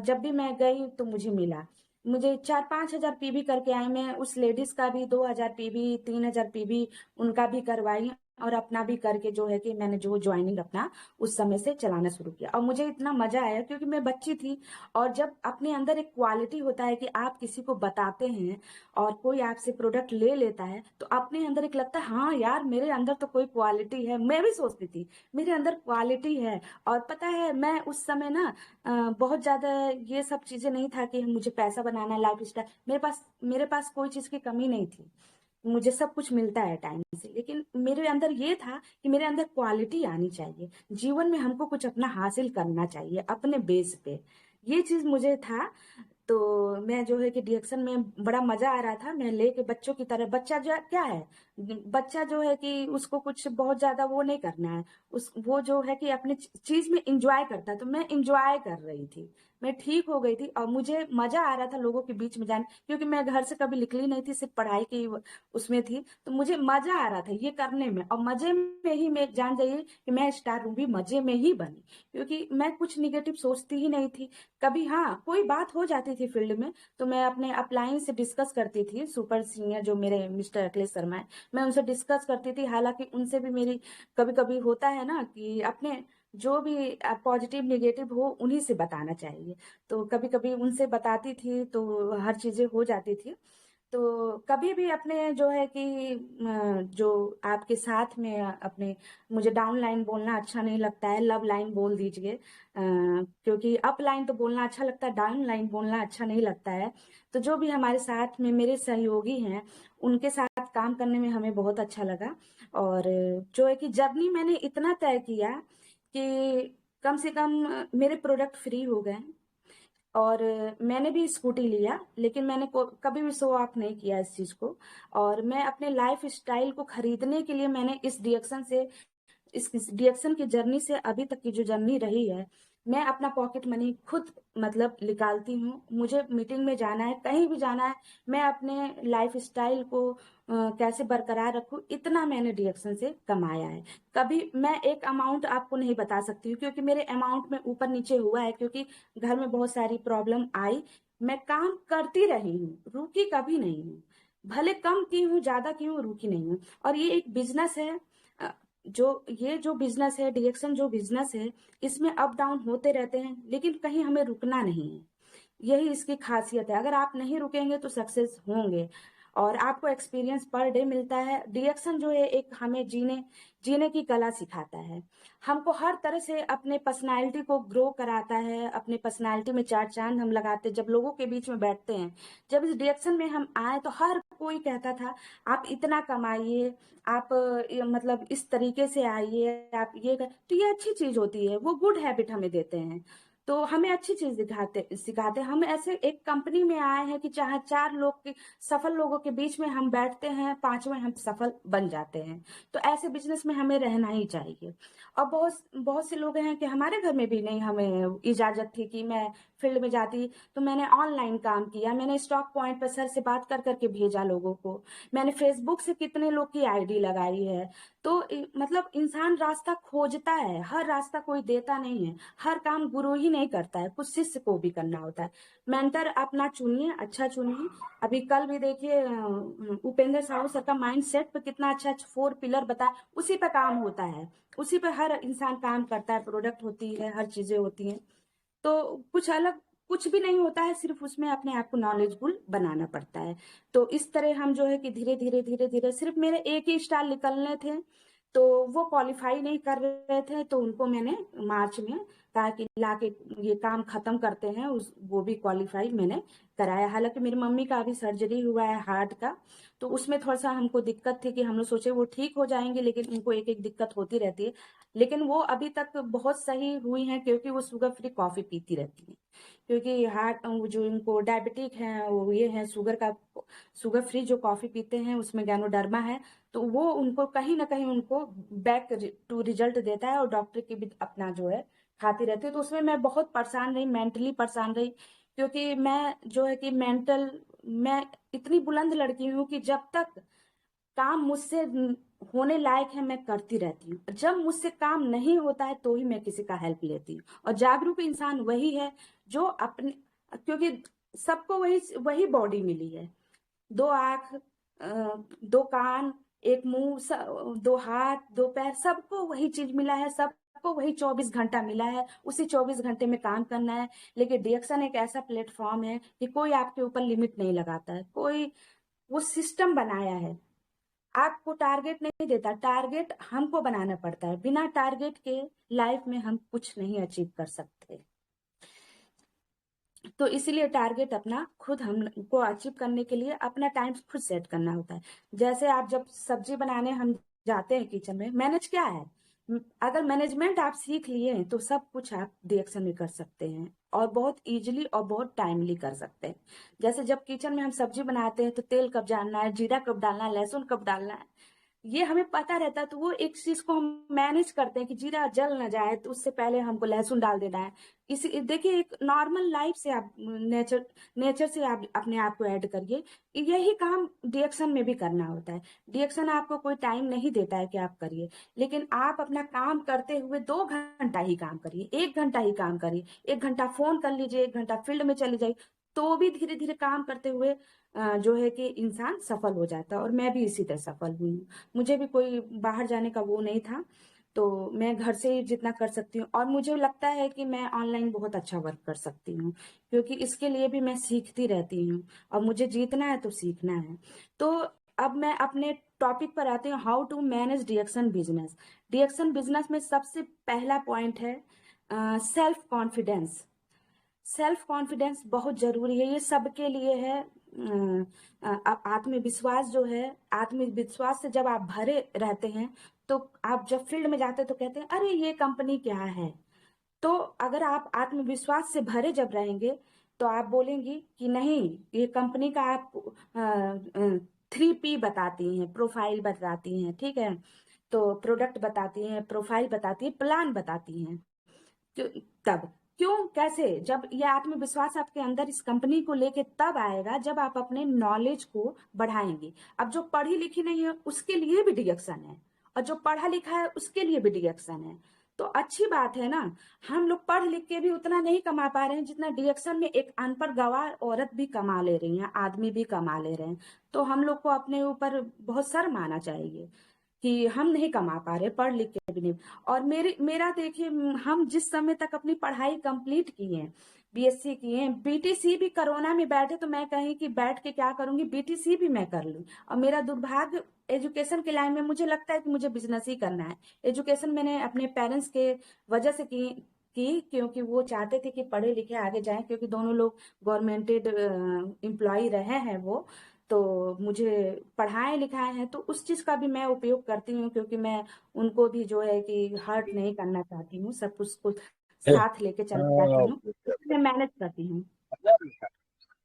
जब भी मैं गई तो मुझे मिला। मुझे 4-5 हजार पीवी करके आए। मैं उस लेडीज का भी 2,000 पीवी, 3,000 पीवी उनका भी करवाई, और अपना भी करके जो है कि मैंने जो ज्वाइनिंग अपना उस समय से चलाना शुरू किया। और मुझे इतना मजा आया क्योंकि मैं बच्ची थी। और जब अपने अंदर एक क्वालिटी होता है कि आप किसी को बताते हैं और कोई आपसे प्रोडक्ट ले लेता है, तो अपने अंदर एक लगता है हाँ यार मेरे अंदर तो कोई क्वालिटी है। मैं भी सोचती थी मेरे अंदर क्वालिटी है। और पता है मैं उस समय ना बहुत ज्यादा ये सब चीजें नहीं था कि मुझे पैसा बनाना, लाइफ स्टाइल, मेरे पास कोई चीज की कमी नहीं थी। मुझे सब कुछ मिलता है टाइम से। लेकिन मेरे अंदर ये था कि मेरे अंदर क्वालिटी आनी चाहिए। जीवन में हमको कुछ अपना हासिल करना चाहिए अपने बेस पे। ये चीज मुझे था। तो मैं जो है कि डिएक्शन में बड़ा मजा आ रहा था। मैं लेके बच्चों की तरह, बच्चा जो है क्या है, बच्चा जो है कि उसको कुछ बहुत ज्यादा वो नहीं करना है। वो जो है कि अपने चीज में इंजॉय करता है, तो मैं इंजॉय कर रही थी। मैं ठीक हो गई थी और मुझे मजा आ रहा था लोगों के बीच में जाने, क्योंकि मैं घर से कभी निकली नहीं थी, सिर्फ पढ़ाई की उसमें थी। तो मुझे मजा आ रहा था ये करने में, और मजे में ही मैं जान जाइए कि मैं स्टार रूबी मजे में ही बनी, क्योंकि मैं कुछ निगेटिव सोचती ही नहीं थी। कभी हाँ कोई बात हो जाती थी फील्ड में तो मैं अपने अपलाइन से डिस्कस करती थी, सुपर सीनियर जो मेरे मिस्टर अखिलेश शर्मा है, मैं उनसे डिस्कस करती थी। हालांकि उनसे भी मेरी कभी कभी होता है ना कि अपने जो भी पॉजिटिव निगेटिव हो उन्हीं से बताना चाहिए। तो कभी कभी उनसे बताती थी तो हर चीजें हो जाती थी। तो कभी भी अपने जो है कि जो आपके साथ में अपने, मुझे डाउन लाइन बोलना अच्छा नहीं लगता है, लव लाइन बोल दीजिए। क्योंकि अप लाइन तो बोलना अच्छा लगता है, डाउन लाइन बोलना अच्छा नहीं लगता है। तो जो भी हमारे साथ में मेरे सहयोगी हैं, उनके साथ काम करने में हमें बहुत अच्छा लगा। और जो है कि जर्नी मैंने इतना तय किया कि कम से कम मेरे प्रोडक्ट फ्री हो गए। और मैंने भी स्कूटी लिया, लेकिन मैंने कभी भी शो ऑफ नहीं किया इस चीज को। और मैं अपने लाइफ स्टाइल को खरीदने के लिए मैंने इस डिएक्शन की जर्नी से अभी तक की जो जर्नी रही है, मैं अपना पॉकेट मनी खुद मतलब निकालती हूँ। मुझे मीटिंग में जाना है, कहीं भी जाना है, मैं अपने लाइफ स्टाइल को कैसे बरकरार रखूं, इतना मैंने डिएक्शन से कमाया है। कभी मैं एक अमाउंट आपको नहीं बता सकती हूँ, क्योंकि मेरे अमाउंट में ऊपर नीचे हुआ है, क्योंकि घर में बहुत सारी प्रॉब्लम आई। मैं काम करती रही हूँ, रुकी कभी नहीं हूँ। भले कम की हूँ, ज्यादा की हूँ, रुकी नहीं हूँ। और ये एक बिजनेस है। जो बिजनेस है, डिरेक्शन जो बिजनेस है, इसमें अप डाउन होते रहते हैं, लेकिन कहीं हमें रुकना नहीं है। यही इसकी खासियत है। अगर आप नहीं रुकेंगे तो सक्सेस होंगे। और आपको एक्सपीरियंस पर डे मिलता है। डिरेक्शन जो है एक हमें जीने जीने की कला सिखाता है। हमको हर तरह से अपने पर्सनालिटी को ग्रो कराता है। अपने पर्सनालिटी में चार चांद हम लगाते हैं जब लोगों के बीच में बैठते हैं। जब इस डिरेक्शन में हम आए तो हर कोई कहता था आप इतना कमाइए, आप मतलब इस तरीके से आइए, आप ये तो ये अच्छी चीज होती है, वो गुड हैबिट हमें देते हैं। तो हमें अच्छी चीज दिखाते सिखाते हैं। हम ऐसे एक कंपनी में आए हैं कि चाहे 4 लोग के सफल लोगों के बीच में हम बैठते हैं, 5वें हम सफल बन जाते हैं। तो ऐसे बिजनेस में हमें रहना ही चाहिए। और बहुत बहुत से लोग हैं कि हमारे घर में भी नहीं हमें इजाजत थी कि मैं फील्ड में जाती, तो मैंने ऑनलाइन काम किया, मैंने स्टॉक पॉइंट पर सर से बात कर करके भेजा लोगों को, मैंने फेसबुक से कितने लोग की आईडी लगाई है। तो मतलब इंसान रास्ता खोजता है, हर रास्ता कोई देता नहीं है, हर काम गुरु ही नहीं करता है, कुछ शिष्य को भी करना होता है। मेंटर अपना चुनिए, अच्छा चुनिए। अभी कल भी देखिए उपेंद्र साहू सर का माइंड सेट पे कितना अच्छा 4 पिलर बताया, उसी पे काम होता है, उसी पे हर इंसान काम करता है, प्रोडक्ट होती है, हर चीजें होती हैं। तो कुछ अलग कुछ भी नहीं होता है, सिर्फ उसमें अपने आप को नॉलेजफुल बनाना पड़ता है। तो इस तरह हम जो है कि धीरे धीरे धीरे धीरे, सिर्फ मेरे एक ही स्टार निकलने थे, तो वो क्वालिफाई नहीं कर रहे थे, तो उनको मैंने मार्च में कहा कि ला के ये काम खत्म करते हैं, उस वो भी क्वालिफाई मैंने कराया। हालांकि मेरी मम्मी का अभी सर्जरी हुआ है हार्ट का, तो उसमें थोड़ा सा हमको दिक्कत थी कि हम लोग सोचे वो ठीक हो जाएंगे, लेकिन उनको एक एक दिक्कत होती रहती है। लेकिन वो अभी तक बहुत सही हुई हैं, क्योंकि वो शुगर फ्री कॉफी पीती रहती हैं। क्योंकि हार्ट जो इनको डायबिटिक है, वो ये है शुगर फ्री जो कॉफी पीते हैं उसमें गैनोडर्मा है, तो वो उनको कहीं ना कहीं उनको बैक टू रिजल्ट देता है, और डॉक्टर की भी अपना जो है खाती रहती है। तो उसमें मैं बहुत परेशान रही, मेंटली परेशान रही, क्योंकि मैं जो है कि मैं इतनी बुलंद लड़की हूँ कि जब तक काम मुझसे होने लायक है मैं करती रहती हूँ, जब मुझसे काम नहीं होता है तो ही मैं किसी का हेल्प लेती हूँ। और जागरूक इंसान वही है जो अपने, क्योंकि सबको वही वही बॉडी मिली है, 2 आंख, 2 कान, एक मुंह, 2 हाथ, 2 पैर, सबको वही चीज मिला है, सबको वही 24 घंटा मिला है, उसी 24 घंटे में काम करना है। लेकिन डिएक्शन एक ऐसा प्लेटफॉर्म है कि कोई आपके ऊपर लिमिट नहीं लगाता है, कोई वो सिस्टम बनाया है, आपको टारगेट नहीं देता, टारगेट हमको बनाना पड़ता है। बिना टारगेट के लाइफ में हम कुछ नहीं अचीव कर सकते। तो इसीलिए टारगेट अपना खुद हमको अचीव करने के लिए अपना टाइम खुद सेट करना होता है। जैसे आप जब सब्जी बनाने हम जाते हैं किचन में, मैनेज क्या है, अगर मैनेजमेंट आप सीख लिए हैं तो सब कुछ आप रिएक्शन में कर सकते हैं, और बहुत इजीली और बहुत टाइमली कर सकते हैं। जैसे जब किचन में हम सब्जी बनाते हैं तो तेल कब डालना है, जीरा कब डालना है, लहसुन कब डालना है, ये हमें पता रहता है। तो वो एक चीज को हम मैनेज करते हैं कि जीरा जल ना जाए, तो उससे पहले हमको लहसुन डाल देना है। इसी देखिए, एक नॉर्मल लाइफ से आप नेचर नेचर से आप अपने आप को ऐड करिए। यही काम डिएक्शन में भी करना होता है। डिएक्शन आपको कोई टाइम नहीं देता है कि आप करिए, लेकिन आप अपना काम करते हुए 2 घंटा ही काम करिए, 1 घंटा ही काम करिए, 1 घंटा फोन कर लीजिए, 1 घंटा फील्ड में चले जाइए, तो भी धीरे धीरे काम करते हुए जो है कि इंसान सफल हो जाता है। और मैं भी इसी तरह सफल हुई हूँ। मुझे भी कोई बाहर जाने का वो नहीं था, तो मैं घर से ही जितना कर सकती हूँ, और मुझे लगता है कि मैं ऑनलाइन बहुत अच्छा वर्क कर सकती हूँ, क्योंकि इसके लिए भी मैं सीखती रहती हूँ, और मुझे जीतना है तो सीखना है। तो अब मैं अपने टॉपिक पर आती हूँ, how to manage Diaction business. Diaction business में सबसे पहला पॉइंट है सेल्फ कॉन्फिडेंस। सेल्फ कॉन्फिडेंस बहुत जरूरी है, ये सबके लिए है। आत्मविश्वास जो है, आत्मविश्वास से जब आप भरे रहते हैं, तो आप जब फील्ड में जाते हैं तो कहते हैं अरे ये कंपनी क्या है। तो अगर आप आत्मविश्वास से भरे जब रहेंगे, तो आप बोलेंगी कि नहीं, ये कंपनी का आप 3P बताती हैं, प्रोफाइल बताती हैं, ठीक है, तो प्रोडक्ट बताती हैं, प्रोफाइल बताती है, प्लान बताती हैं। क्यों तब क्यों कैसे, जब ये आत्मविश्वास आपके अंदर इस कंपनी को लेके तब आएगा जब आप अपने नॉलेज को बढ़ाएंगे। अब जो पढ़ी लिखी नहीं है उसके लिए भी डिडक्शन है, और जो पढ़ा लिखा है उसके लिए भी डिडक्शन है। तो अच्छी बात है ना। हम लोग पढ़ लिख के भी उतना नहीं कमा पा रहे हैं जितना डिडक्शन में एक अनपढ़ गवार औरत भी कमा ले रही है, आदमी भी कमा ले रहे हैं। तो हम लोग को अपने ऊपर बहुत शर्म आना चाहिए कि हम नहीं कमा पा रहे, पढ़ लिख के भी नहीं। और मेरा देखिए, हम जिस समय तक अपनी पढ़ाई कंप्लीट की है, बीएससी की है, बीटीसी भी कोरोना में बैठे तो मैं कहीं कि बैठ के क्या करूंगी, बीटीसी भी मैं कर लूं। और मेरा दुर्भाग्य एजुकेशन के लाइन में, मुझे लगता है कि मुझे बिजनेस ही करना है। एजुकेशन मैंने अपने पेरेंट्स के वजह से की, क्योंकि वो चाहते थे कि पढ़े लिखे आगे जाएं, क्योंकि दोनों लोग गवर्नमेंटेड एम्प्लॉय रहे हैं वो। तो मुझे पढ़ाए लिखाए हैं, तो उस चीज़ का भी मैं उपयोग करती हूँ, क्योंकि मैं उनको भी जो है कि हर्ट नहीं करना चाहती हूँ, सब कुछ को साथ लेके चलना चाहती हूँ। मैं मैनेज करती हूँ,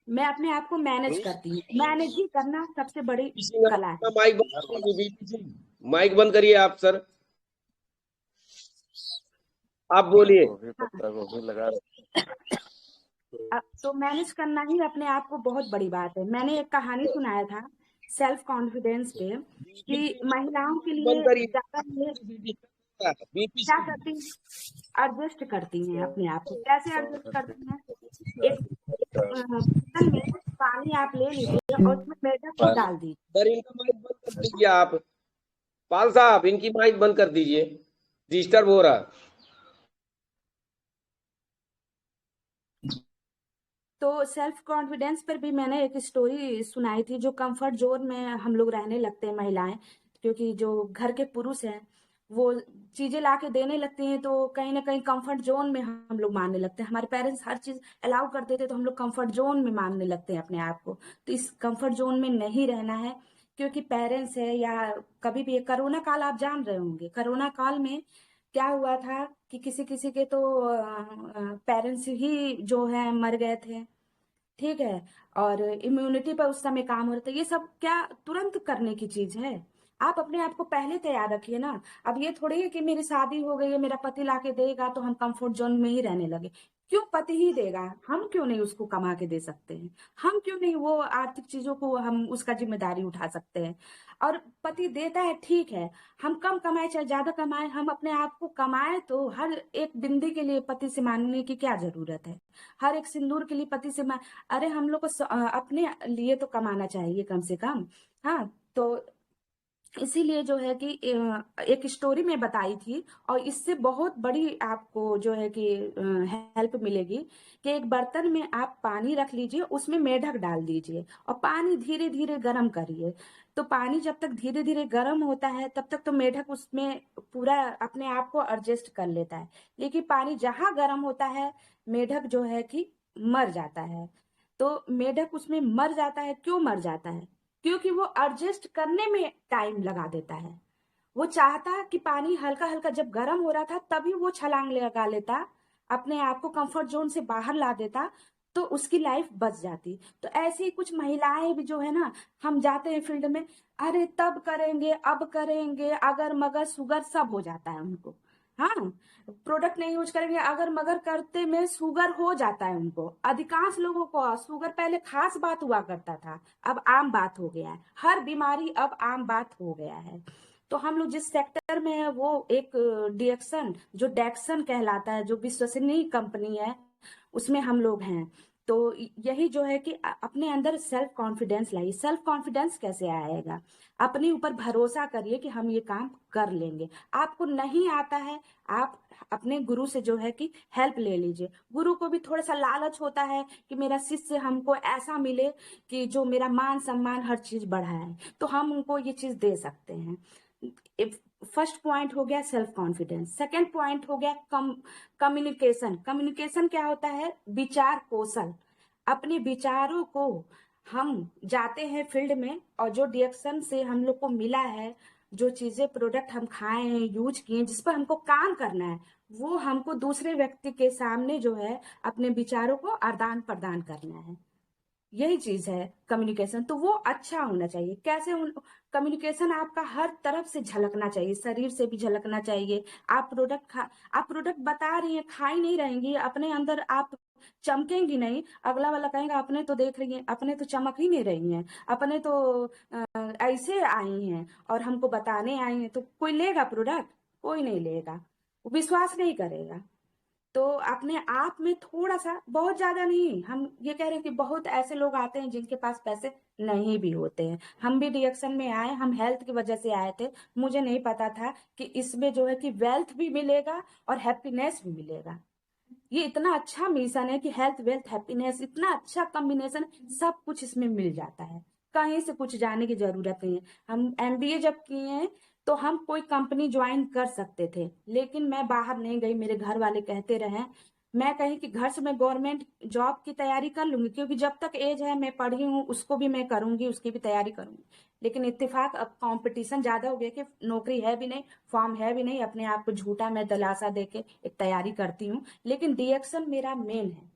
मैं अपने आप को मैनेज करती हूँ। मैनेज ही करना सबसे बड़ी किसी ने कला अपना है। माइक बंद कर दीजिए, माइक बंद करिए आप सर, आप बोलिए। तो मैनेज करना ही अपने आप को बहुत बड़ी बात है। मैंने एक कहानी सुनाया था सेल्फ कॉन्फिडेंस पे, कि महिलाओं के बंद लिए करिए, ज्यादा ये क्या बीपी करती हैं, एडजस्ट करती हैं अपने आप को। कैसे एडजस्ट करती हैं? एक बर्तन में पानी आप ले लीजिए और उसमें मैदा को डाल दीजिए। सर इनका माइक बंद कर दीजिए आप, पाल साहब इनकी माइक बंद कर दीजिए, डिस्टर्ब हो रहा। तो सेल्फ कॉन्फिडेंस पर भी मैंने एक स्टोरी सुनाई थी। जो कंफर्ट जोन में हम लोग रहने लगते हैं महिलाएं, क्योंकि जो घर के पुरुष हैं वो चीजें ला के देने लगती हैं, तो कहीं ना कहीं कंफर्ट जोन में हम लोग मानने लगते हैं। हमारे पेरेंट्स हर चीज अलाउ करते थे, तो हम लोग कंफर्ट जोन में मानने लगते हैं अपने आप को। तो इस कंफर्ट जोन में नहीं रहना है, क्योंकि पेरेंट्स है या कभी भी कोरोना काल आप जान रहे होंगे। कोरोना काल में क्या हुआ था कि किसी किसी के तो पेरेंट्स ही जो है मर गए थे, ठीक है। और इम्यूनिटी पर उस समय काम हो रहा था। ये सब क्या तुरंत करने की चीज है? आप अपने आप को पहले तैयार रखिए ना। अब ये थोड़ी है कि मेरी शादी हो गई है, मेरा पति लाके देगा तो हम कंफर्ट जोन में ही रहने लगे। क्यों पति ही देगा? हम क्यों नहीं उसको कमा के दे सकते हैं? हम क्यों नहीं वो आर्थिक चीजों को हम उसका जिम्मेदारी उठा सकते हैं? और पति देता है, ठीक है। हम कम कमाए चाहे ज्यादा कमाए, हम अपने आप को कमाए, तो हर एक बिंदी के लिए पति से मांगने की क्या जरूरत है? हर एक सिंदूर के लिए पति से अरे हम लोग को अपने लिए तो कमाना चाहिए कम से कम। हाँ, तो इसीलिए जो है कि एक स्टोरी में बताई थी, और इससे बहुत बड़ी आपको जो है कि हेल्प मिलेगी, कि एक बर्तन में आप पानी रख लीजिए, उसमें मेढक डाल दीजिए और पानी धीरे धीरे गर्म करिए। तो पानी जब तक धीरे धीरे गर्म होता है तब तक तो मेढक उसमें पूरा अपने आप को एडजस्ट कर लेता है। लेकिन पानी जहां गर्म होता है, मेढक जो है कि मर जाता है। तो मेढक उसमें मर जाता है। क्यों मर जाता है? क्योंकि वो एडजस्ट करने में टाइम लगा देता है। वो चाहता कि पानी हल्का हल्का जब गर्म हो रहा था तभी वो छलांग लगा लेता, अपने आप को कंफर्ट जोन से बाहर ला देता, तो उसकी लाइफ बच जाती। तो ऐसी कुछ महिलाएं भी जो है ना, हम जाते हैं फील्ड में, अरे तब करेंगे, अब करेंगे, अगर मगर सुगर सब हो जाता है उनको। हाँ, प्रोडक्ट नहीं यूज करेंगे, अगर मगर करते में शुगर हो जाता है उनको। अधिकांश लोगों को शुगर पहले खास बात हुआ करता था, अब आम बात हो गया है। हर बीमारी अब आम बात हो गया है। तो हम लोग जिस सेक्टर में है, वो एक डिएक्सन जो डेक्सन कहलाता है, जो विश्वसनीय कंपनी है, उसमें हम लोग हैं। तो यही जो है कि अपने अंदर सेल्फ कॉन्फिडेंस लाइए। सेल्फ कॉन्फिडेंस कैसे आएगा? अपने ऊपर भरोसा करिए कि हम ये काम कर लेंगे। आपको नहीं आता है, आप अपने गुरु से जो है कि हेल्प ले लीजिए। गुरु को भी थोड़ा सा लालच होता है कि मेरा शिष्य हमको ऐसा मिले कि जो मेरा मान सम्मान हर चीज बढ़ाए, तो हम उनको ये चीज दे सकते हैं। फर्स्ट पॉइंट हो गया सेल्फ कॉन्फिडेंस। सेकंड पॉइंट हो गया कम्युनिकेशन। कम्युनिकेशन क्या होता है? विचार कौशल। अपने विचारों को हम जाते हैं फील्ड में, और जो डिएक्शन से हम लोग को मिला है, जो चीजें प्रोडक्ट हम खाए हैं, यूज किए हैं, जिस पर हमको काम करना है, वो हमको दूसरे व्यक्ति के सामने जो है अपने विचारों को आदान प्रदान करना है। यही चीज है कम्युनिकेशन। तो वो अच्छा होना चाहिए। कैसे? कम्युनिकेशन आपका हर तरफ से झलकना चाहिए, शरीर से भी झलकना चाहिए। आप प्रोडक्ट बता रही हैं, खा ही नहीं रहेंगी, अपने अंदर आप चमकेंगी नहीं। अगला वाला कहेगा अपने तो देख रही हैं, अपने तो चमक ही नहीं रही हैं, अपने तो ऐसे आई हैं और हमको बताने आई हैं। तो कोई लेगा प्रोडक्ट? कोई नहीं लेगा, वो विश्वास नहीं करेगा। तो अपने आप में थोड़ा सा, बहुत ज्यादा नहीं, हम ये कह रहे हैं कि बहुत ऐसे लोग आते हैं जिनके पास पैसे नहीं भी होते हैं। हम भी रिएक्शन में आए, हम हेल्थ की वजह से आए थे। मुझे नहीं पता था कि इसमें जो है कि वेल्थ भी मिलेगा और हैप्पीनेस भी मिलेगा। ये इतना अच्छा मिशन है कि हेल्थ वेल्थ हैप्पीनेस, इतना अच्छा कॉम्बिनेशन, सब कुछ इसमें मिल जाता है। कहीं से कुछ जाने की जरूरत नहीं है। हम एमबीए जब किए हैं तो हम कोई कंपनी ज्वाइन कर सकते थे, लेकिन मैं बाहर नहीं गई, मेरे घर वाले कहते रहे मैं कहीं कि घर से मैं गवर्नमेंट जॉब की तैयारी कर लूंगी, क्योंकि जब तक एज है मैं पढ़ी हूँ, उसको भी मैं करूंगी, उसकी भी तैयारी करूंगी। लेकिन इत्तेफाक अब कंपटीशन ज्यादा हो गया कि नौकरी है भी नहीं, फॉर्म है भी नहीं, अपने आप को झूठा मैं दिलासा देके एक तैयारी करती हूँ। लेकिन डीएक्शन मेरा मेन है।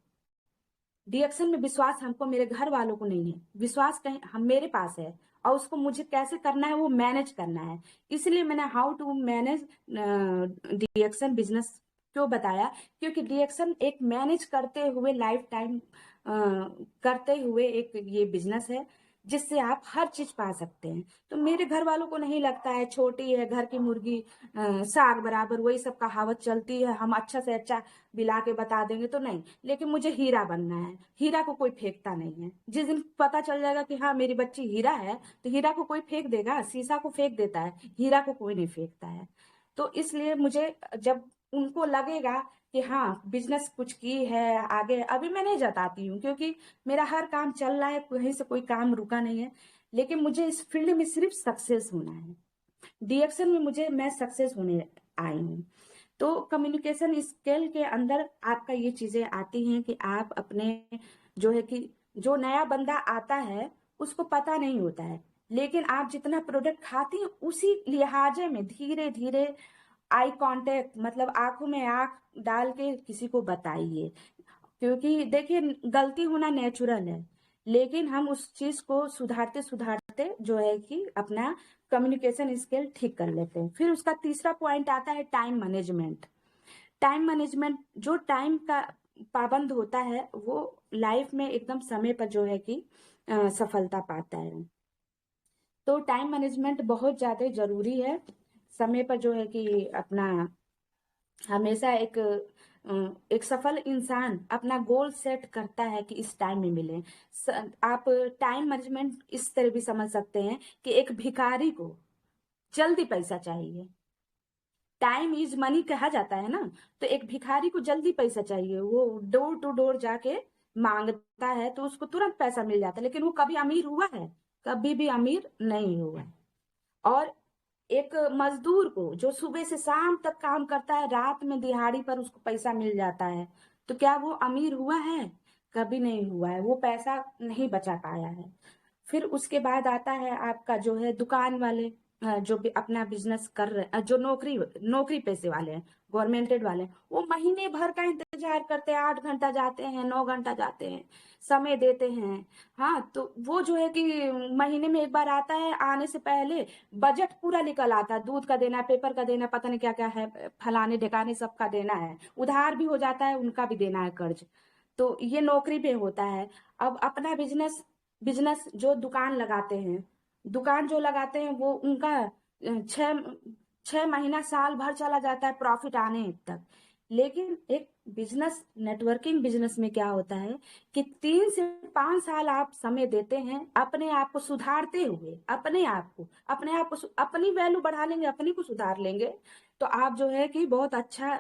डीएक्शन में विश्वास हमको, मेरे घर वालों को नहीं है विश्वास, कहीं हम मेरे पास है, और उसको मुझे कैसे करना है वो मैनेज करना है। इसलिए मैंने हाउ टू मैनेज डीएक्शन बिजनेस क्यों बताया, क्योंकि डीएक्शन एक मैनेज करते हुए लाइफ टाइम करते हुए एक ये बिजनेस है, जिससे आप हर चीज पा सकते हैं। तो मेरे घर वालों को नहीं लगता है छोटी है घर की मुर्गी साग बराबर, वही सब कहावत चलती है, हम अच्छा से अच्छा बिला के बता देंगे तो नहीं। लेकिन मुझे हीरा बनना है, हीरा को कोई फेंकता नहीं है। जिस दिन पता चल जाएगा कि हाँ मेरी बच्ची हीरा है, तो हीरा को कोई फेंक देगा, शीशा को फेंक देता है, हीरा को कोई नहीं फेंकता है। तो इसलिए मुझे जब उनको लगेगा कि हाँ बिजनेस कुछ की है आगे, अभी मैं नहीं जताती हूँ क्योंकि मेरा हर काम चल रहा है, कहीं से कोई काम रुका नहीं है। लेकिन मुझे इस फील्ड में सिर्फ सक्सेस होना है, डीएक्शन में मुझे मैं सक्सेस होने आई हूँ। तो कम्युनिकेशन स्किल के अंदर आपका ये चीजें आती हैं कि आप अपने जो है कि जो नया बंदा आता है उसको पता नहीं होता है, लेकिन आप जितना प्रोडक्ट खाती हैं उसी लिहाजे में धीरे धीरे आई कांटेक्ट, मतलब आंखों में आंख डाल के किसी को बताइए। क्योंकि देखिए गलती होना नेचुरल है, लेकिन हम उस चीज को सुधारते सुधारते जो है कि अपना कम्युनिकेशन स्किल ठीक कर लेते हैं। फिर उसका तीसरा पॉइंट आता है टाइम मैनेजमेंट। टाइम मैनेजमेंट, जो टाइम का पाबंद होता है वो लाइफ में एकदम समय पर जो है कि सफलता पाता है। तो टाइम मैनेजमेंट बहुत ज्यादा जरूरी है। समय पर जो है कि अपना हमेशा एक सफल इंसान अपना गोल सेट करता है कि इस टाइम में मिले। आप टाइम मैनेजमेंट इस तरह भी समझ सकते हैं कि एक भिखारी को जल्दी पैसा चाहिए, टाइम इज मनी कहा जाता है ना। तो एक भिखारी को जल्दी पैसा चाहिए, वो डोर टू डोर जाके मांगता है तो उसको तुरंत पैसा मिल जाता है, लेकिन वो कभी अमीर हुआ है? कभी भी अमीर नहीं हुआ है। और एक मजदूर को जो सुबह से शाम तक काम करता है, रात में दिहाड़ी पर उसको पैसा मिल जाता है, तो क्या वो अमीर हुआ है? कभी नहीं हुआ है, वो पैसा नहीं बचा पाया है। फिर उसके बाद आता है आपका जो है दुकान वाले, जो भी अपना बिजनेस कर रहे जो नौकरी नौकरी पेशे वाले हैं, गवर्नमेंटेड वाले हैं, वो महीने भर का इंतजार करते हैं, 8 घंटा जाते हैं, 9 घंटा जाते हैं, समय देते हैं। हाँ, तो वो जो है कि महीने में एक बार आता है, आने से पहले बजट पूरा निकल आता है, दूध का देना, पेपर का देना, पता नहीं क्या क्या है, फलाने ढिकाने सबका देना है, उधार भी हो जाता है, उनका भी देना है कर्ज। तो ये नौकरी पे होता है। अब अपना बिजनेस बिजनेस जो दुकान लगाते हैं, दुकान जो लगाते हैं वो उनका 6 6 महीना साल भर चला जाता है प्रॉफिट आने तक। लेकिन एक बिजनेस नेटवर्किंग बिजनेस में क्या होता है कि 3 से 5 साल आप समय देते हैं अपने आप को सुधारते हुए, अपने आप को अपनी वैल्यू बढ़ा लेंगे, अपनी को सुधार लेंगे, तो आप जो है कि बहुत अच्छा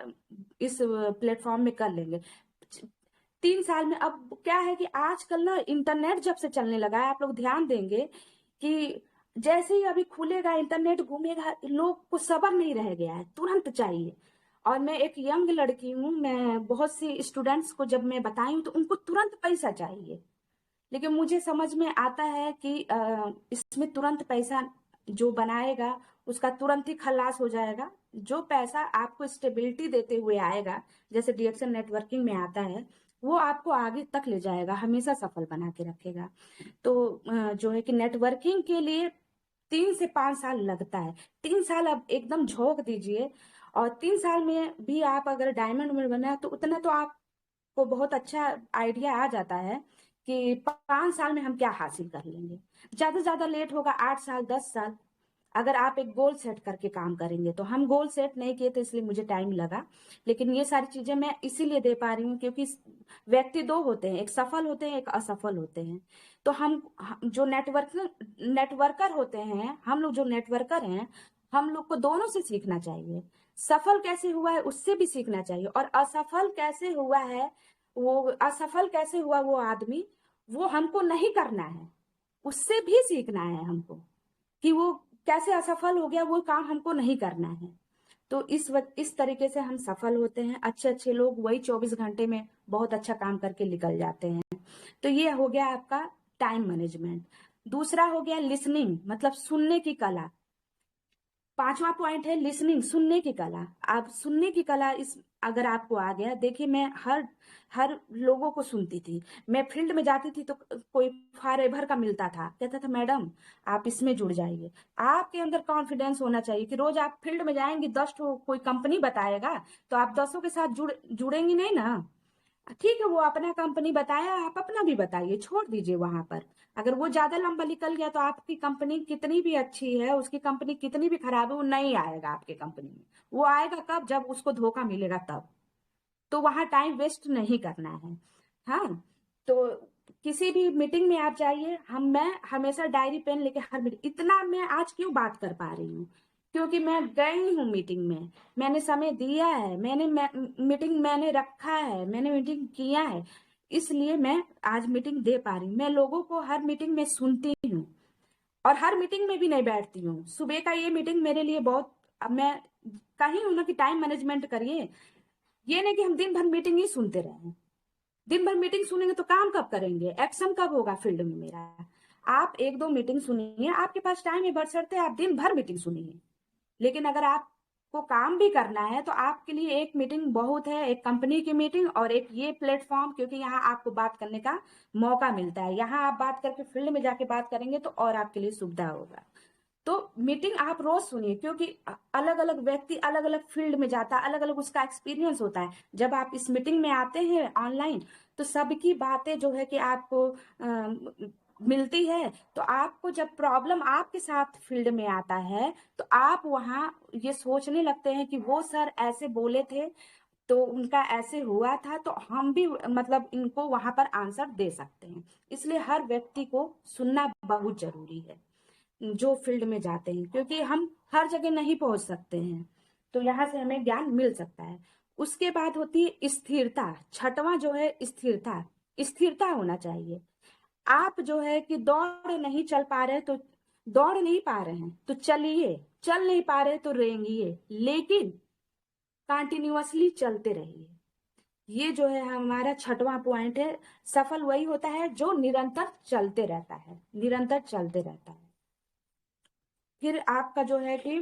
इस प्लेटफॉर्म में कर लेंगे 3 साल में। अब क्या है कि आजकल ना इंटरनेट जब से चलने लगा है, आप लोग ध्यान देंगे कि जैसे ही अभी खुलेगा इंटरनेट घूमेगा, लोग को सब्र नहीं रह गया है, तुरंत चाहिए। और मैं एक यंग लड़की हूँ, मैं बहुत सी स्टूडेंट्स को जब मैं बताई हूँ तो उनको तुरंत पैसा चाहिए। लेकिन मुझे समझ में आता है कि इसमें तुरंत पैसा जो बनाएगा उसका तुरंत ही खल्लास हो जाएगा। जो पैसा आपको स्टेबिलिटी देते हुए आएगा, जैसे डीएक्शन नेटवर्किंग में आता है, वो आपको आगे तक ले जाएगा, हमेशा सफल बना के रखेगा। तो जो है कि नेटवर्किंग के लिए 3 से 5 साल लगता है। 3 साल अब एकदम झोंक दीजिए, और 3 साल में भी आप अगर डायमंड में बना तो उतना तो आपको बहुत अच्छा आइडिया आ जाता है कि 5 साल में हम क्या हासिल कर लेंगे। ज्यादा से ज्यादा लेट होगा 8 साल 10 साल, अगर आप एक गोल सेट करके काम करेंगे। तो हम गोल सेट नहीं किए तो इसलिए मुझे टाइम लगा। लेकिन ये सारी चीजें मैं इसीलिए दे पा रही हूँ क्योंकि व्यक्ति दो होते हैं, एक सफल होते हैं, एक असफल होते हैं। तो हम जो नेटवर्कर होते हैं, हम लोग जो नेटवर्कर हैं, हम लोग को दोनों से सीखना चाहिए। सफल कैसे हुआ है उससे भी सीखना चाहिए, और असफल कैसे हुआ है, वो असफल कैसे हुआ वो आदमी, वो हमको नहीं करना है, उससे भी सीखना है हमको कि वो कैसे असफल हो गया, वो काम हमको नहीं करना है। तो इस तरीके से हम सफल होते हैं। अच्छे अच्छे लोग वही 24 घंटे में बहुत अच्छा काम करके निकल जाते हैं। तो ये हो गया आपका टाइम मैनेजमेंट। दूसरा हो गया लिसनिंग, मतलब सुनने की कला। पांचवा पॉइंट है लिसनिंग, सुनने की कला। आप सुनने की कला इस अगर आपको आ गया, देखिए मैं हर हर लोगों को सुनती थी। मैं फील्ड में जाती थी तो कोई फॉरएवर का मिलता था, कहता था मैडम आप इसमें जुड़ जाइए। आपके अंदर कॉन्फिडेंस होना चाहिए कि रोज आप फील्ड में जाएंगी, 10 ठो कोई कंपनी बताएगा तो आप 10 के साथ जुड़ेंगी नहीं ना। ठीक है, वो अपना कंपनी बताया, आप अपना भी बताइए, छोड़ दीजिए वहां पर। अगर वो ज्यादा लंबा निकल गया तो आपकी कंपनी कितनी भी अच्छी है, उसकी कंपनी कितनी भी खराब है, वो नहीं आएगा आपके कंपनी में। वो आएगा कब? जब उसको धोखा मिलेगा तब। तो वहां टाइम वेस्ट नहीं करना है। हाँ, तो किसी भी मीटिंग में आप जाइए, मैं हमेशा डायरी पेन लेके हर मीटिंग, इतना मैं आज क्यों बात कर पा रही हूँ, क्योंकि मैं गई हूँ मीटिंग में, मैंने समय दिया है, मीटिंग मैंने रखा है, मैंने मीटिंग किया है, इसलिए मैं आज मीटिंग दे पा रही हूँ। मैं लोगों को हर मीटिंग में सुनती हूँ और हर मीटिंग में भी नहीं बैठती हूँ। सुबह का ये मीटिंग मेरे लिए बहुत, अब मैं कही हूँ ना कि टाइम मैनेजमेंट करिए। ये नहीं कि हम दिन भर मीटिंग ही सुनते रहे। दिन भर मीटिंग सुनेंगे तो काम कब करेंगे, एक्शन कब होगा फील्ड में मेरा। आप एक दो मीटिंग सुनिए, आपके पास टाइम है, बशर्ते आप दिन भर मीटिंग सुनिए। लेकिन अगर आपको काम भी करना है तो आपके लिए एक मीटिंग बहुत है, एक कंपनी की मीटिंग और एक ये प्लेटफॉर्म, क्योंकि यहाँ आपको बात करने का मौका मिलता है। यहाँ आप बात करके फील्ड में जाके बात करेंगे तो और आपके लिए सुविधा होगा। तो मीटिंग आप रोज सुनिए, क्योंकि अलग अलग व्यक्ति अलग अलग फील्ड में जाता है, अलग अलग उसका एक्सपीरियंस होता है। जब आप इस मीटिंग में आते हैं ऑनलाइन, तो सबकी बातें जो है कि आपको मिलती है। तो आपको जब प्रॉब्लम आपके साथ फील्ड में आता है तो आप वहां ये सोचने लगते हैं कि वो सर ऐसे बोले थे तो उनका ऐसे हुआ था, तो हम भी मतलब इनको वहां पर आंसर दे सकते हैं। इसलिए हर व्यक्ति को सुनना बहुत जरूरी है जो फील्ड में जाते हैं, क्योंकि हम हर जगह नहीं पहुंच सकते हैं। तो यहाँ से हमें ज्ञान मिल सकता है। उसके बाद होती है स्थिरता। छठवां जो है स्थिरता। स्थिरता होना चाहिए। आप जो है कि दौड़ नहीं पा रहे हैं तो चलिए, चल नहीं पा रहे तो रेंगिए, लेकिन कंटिन्यूअसली चलते रहिए। ये जो है हमारा छठवां पॉइंट है। सफल वही होता है जो निरंतर चलते रहता है, निरंतर चलते रहता है। फिर आपका जो है कि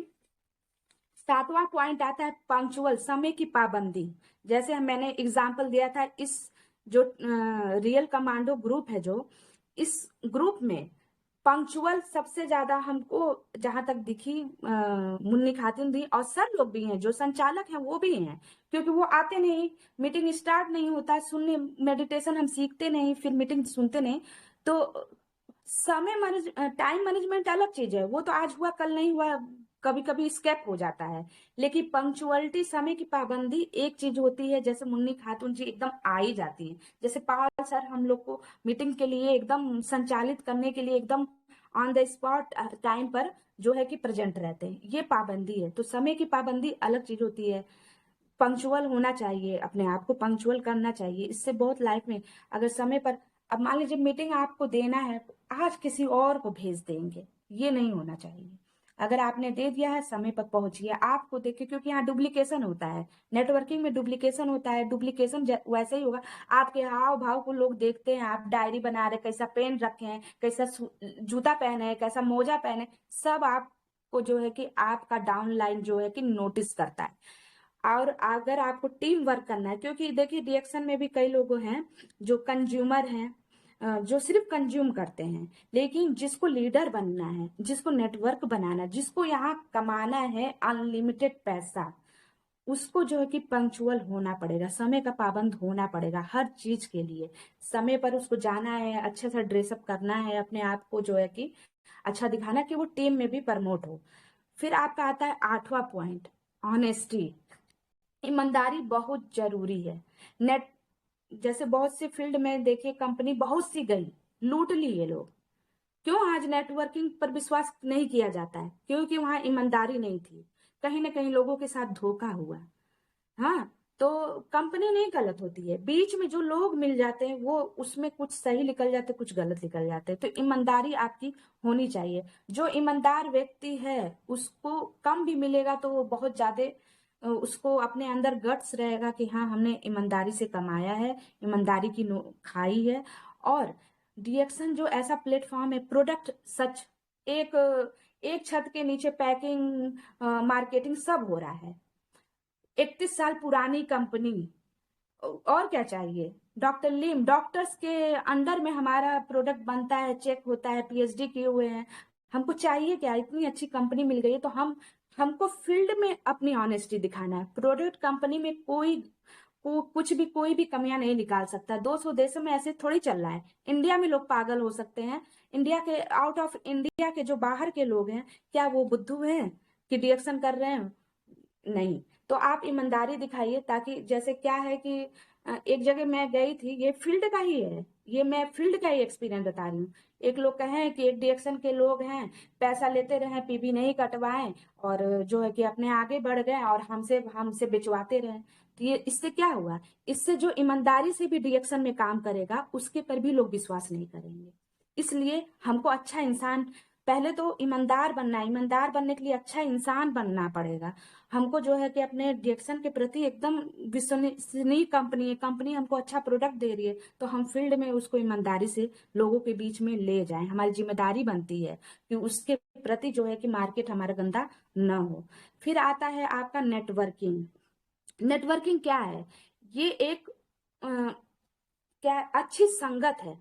सातवां पॉइंट आता है पंक्चुअल, समय की पाबंदी। जैसे मैंने एग्जांपल दिया था, इस जो रियल कमांडो ग्रुप है, जो इस ग्रुप में पंक्चुअल सबसे ज्यादा हमको जहां तक दिखी मुन्नी खातून भी, और सर लोग भी हैं जो संचालक हैं वो भी हैं। क्योंकि वो आते नहीं, मीटिंग स्टार्ट नहीं होता, सुनने मेडिटेशन हम सीखते नहीं, फिर मीटिंग सुनते नहीं। तो टाइम मैनेजमेंट अलग चीज है, वो तो आज हुआ कल नहीं हुआ, कभी कभी स्केप हो जाता है। लेकिन पंक्चुअलिटी, समय की पाबंदी एक चीज होती है। जैसे मुन्नी खातून जी एकदम आ ही जाती है, जैसे पाल सर हम लोग को मीटिंग के लिए एकदम संचालित करने के लिए एकदम ऑन द स्पॉट टाइम पर जो है कि प्रेजेंट रहते हैं। ये पाबंदी है। तो समय की पाबंदी अलग चीज होती है। पंक्चुअल होना चाहिए, अपने आप को पंक्चुअल करना चाहिए। इससे बहुत लाइफ में, अगर समय पर, अब मान लीजिए मीटिंग आपको देना है, आज किसी और को भेज देंगे, ये नहीं होना चाहिए। अगर आपने दे दिया है, समय पर पहुंचिए। आपको देखिए, क्योंकि यहाँ डुप्लीकेशन होता है, नेटवर्किंग में डुप्लीकेशन होता है। डुप्लीकेशन वैसे ही होगा, आपके हाव भाव को लोग देखते हैं, आप डायरी बना रहे, कैसा पेन रखे हैं, कैसा जूता पहने हैं, कैसा मोजा पहने, सब आपको जो है कि आपका डाउन लाइन जो है कि नोटिस करता है। और अगर आपको टीम वर्क करना है, क्योंकि देखिए रिएक्शन में भी कई लोग हैं जो कंज्यूमर हैं, जो सिर्फ कंज्यूम करते हैं। लेकिन जिसको लीडर बनना है, जिसको नेटवर्क बनाना है, जिसको यहाँ कमाना है अनलिमिटेड पैसा, उसको जो है कि पंक्चुअल होना पड़ेगा, समय का पाबंद होना पड़ेगा हर चीज के लिए। समय पर उसको जाना है, अच्छे से ड्रेसअप करना है, अपने आप को जो है कि अच्छा दिखाना, कि वो टीम में भी प्रमोट हो। फिर आपका आता है आठवां पॉइंट, ऑनेस्टी। ईमानदारी बहुत जरूरी है। नेट जैसे बहुत सी फील्ड में देखिए, कंपनी बहुत सी गई, लूट ली ये लोग। क्यों आज नेटवर्किंग पर विश्वास नहीं किया जाता है? क्योंकि वहां ईमानदारी नहीं थी, कहीं ना कहीं लोगों के साथ धोखा हुआ। हाँ, तो कंपनी नहीं गलत होती है, बीच में जो लोग मिल जाते हैं वो उसमें कुछ सही निकल जाते, कुछ गलत निकल जाते हैं। तो ईमानदारी आपकी होनी चाहिए। जो ईमानदार व्यक्ति है उसको कम भी मिलेगा तो वो बहुत ज्यादा उसको अपने अंदर गट्स रहेगा कि हाँ हमने ईमानदारी से कमाया है, ईमानदारी की खाई है। और डीएक्शन जो ऐसा प्लेटफॉर्म है, प्रोडक्ट सच एक एक छत के नीचे पैकिंग मार्केटिंग सब हो रहा है। 31 साल पुरानी कंपनी, और क्या चाहिए। डॉक्टर लिम, डॉक्टर्स के अंडर में हमारा प्रोडक्ट बनता है, चेक होता है, पीएचडी किए हुए हैं। हमको चाहिए क्या, इतनी अच्छी कंपनी मिल गई है तो हमको फील्ड में अपनी ऑनेस्टी दिखाना है। प्रोडक्ट कंपनी में कुछ भी कोई भी कमियां नहीं निकाल सकता। 200 देशों में ऐसे थोड़ी चल रहा है। इंडिया में लोग पागल हो सकते हैं, इंडिया के आउट ऑफ इंडिया के जो बाहर के लोग हैं, क्या वो बुद्धू हैं कि रिएक्शन कर रहे हैं? नहीं। तो आप ईमानदारी दिखाइए, ताकि जैसे क्या है कि एक जगह मैं गई थी, ये फील्ड का ही है, ये मैं फील्ड का ही एक्सपीरियंस बता रही हूँ। एक लोग कहें कि एक डिएक्शन के लोग हैं, पैसा लेते रहे, पीबी नहीं कटवाएं, और जो है कि अपने आगे बढ़ गए और हमसे हमसे बिचवाते रहे। तो ये इससे क्या हुआ, इससे जो ईमानदारी से भी डिएक्शन में काम करेगा उसके पर भी लोग विश्वास नहीं करेंगे। इसलिए हमको अच्छा इंसान, पहले तो ईमानदार बनना है, ईमानदार बनने के लिए अच्छा इंसान बनना पड़ेगा। हमको जो है कि अपने डिएक्शन के प्रति एकदम विश्वसनीय कंपनी है, कंपनी हमको अच्छा प्रोडक्ट दे रही है, तो हम फील्ड में उसको ईमानदारी से लोगों के बीच में ले जाएं। हमारी जिम्मेदारी बनती है कि उसके प्रति जो है कि मार्केट हमारा गंदा न हो। फिर आता है आपका नेटवर्किंग। नेटवर्किंग क्या है, ये एक क्या अच्छी संगत है,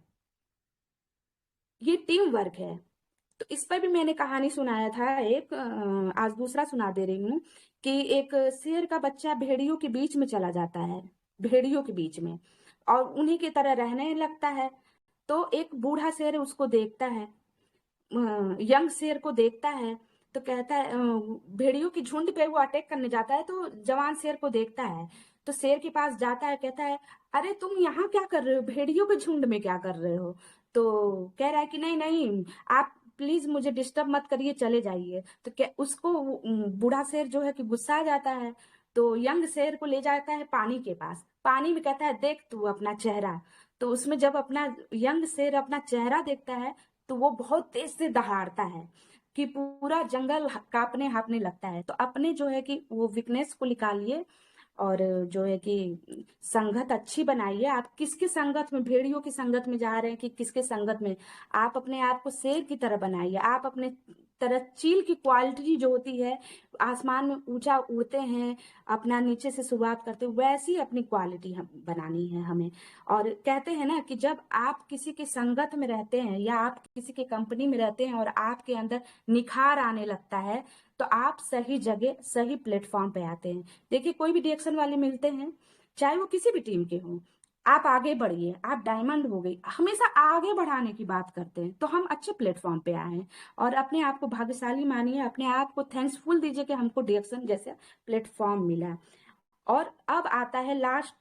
ये टीम वर्क है। तो इस पर भी मैंने कहानी सुनाया था एक, आज दूसरा सुना दे रही हूँ कि एक शेर का बच्चा भेड़ियों के बीच में चला जाता है, भेड़ियों के बीच में, और उन्हीं की तरह रहने लगता है। तो एक बूढ़ा शेर उसको देखता है, यंग शेर को देखता है, तो कहता है, भेड़ियों की झुंड पे वो अटैक करने जाता है, तो जवान शेर को देखता है, तो शेर के पास जाता है, कहता है अरे तुम यहाँ क्या कर रहे हो, भेड़ियों के झुंड में क्या कर रहे हो? तो कह रहा है कि नहीं नहीं, आप प्लीज मुझे डिस्टर्ब मत करिए, चले जाइए। तो क्या उसको बूढ़ा शेर जो है कि गुस्सा आ जाता है, तो यंग शेर को ले जाता है पानी के पास, पानी में कहता है देख तू अपना चेहरा। तो उसमें जब अपना यंग शेर अपना चेहरा देखता है, तो वो बहुत तेज से दहाड़ता है कि पूरा जंगल कांपने हाँपने लगता है। तो अपने जो है कि वो वीकनेस को निकालिए, और जो है कि संगत अच्छी बनाइए। आप किसके संगत में, भेड़ियों की संगत में जा रहे हैं कि किसके संगत में? आप अपने आप को शेर की तरह बनाइए। आप अपने तरह चील की क्वालिटी जो होती है, आसमान में ऊंचा उड़ते हैं, अपना नीचे से शुरुआत करते हैं, वैसी अपनी क्वालिटी हम बनानी है हमें। और कहते हैं ना कि जब आप किसी के संगत में रहते हैं या आप किसी के कंपनी में रहते हैं और आपके अंदर निखार आने लगता है, तो आप सही जगह सही प्लेटफॉर्म पे आते हैं। देखिए कोई भी डिएक्शन वाले मिलते हैं, चाहे वो किसी भी टीम के हों, आप आगे बढ़िए, आप डायमंड हो गई, हमेशा आगे बढ़ाने की बात करते हैं, तो हम अच्छे प्लेटफॉर्म पे आए हैं। और अपने आप को भाग्यशाली मानिए, अपने आप को थैंक्सफुल दीजिए कि हमको डिएक्शन जैसे प्लेटफॉर्म मिला। और अब आता है लास्ट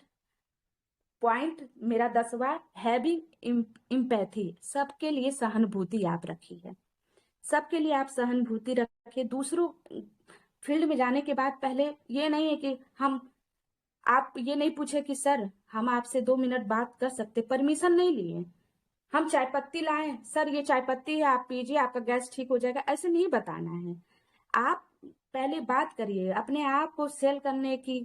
पॉइंट मेरा 10वां, हैविंग इम्पैथी। सबके लिए सहानुभूति आप रखिए, सबके लिए आप सहानुभूति रखिए। दूसरों फील्ड में जाने के बाद पहले ये नहीं है कि आप ये नहीं पूछे कि सर हम आपसे 2 मिनट बात कर सकते, परमिशन नहीं लिए, हम चाय पत्ती लाए, सर ये चाय पत्ती है आप पीजिए आपका गैस ठीक हो जाएगा, ऐसे नहीं बताना है। आप पहले बात करिए, अपने आप को सेल करने की,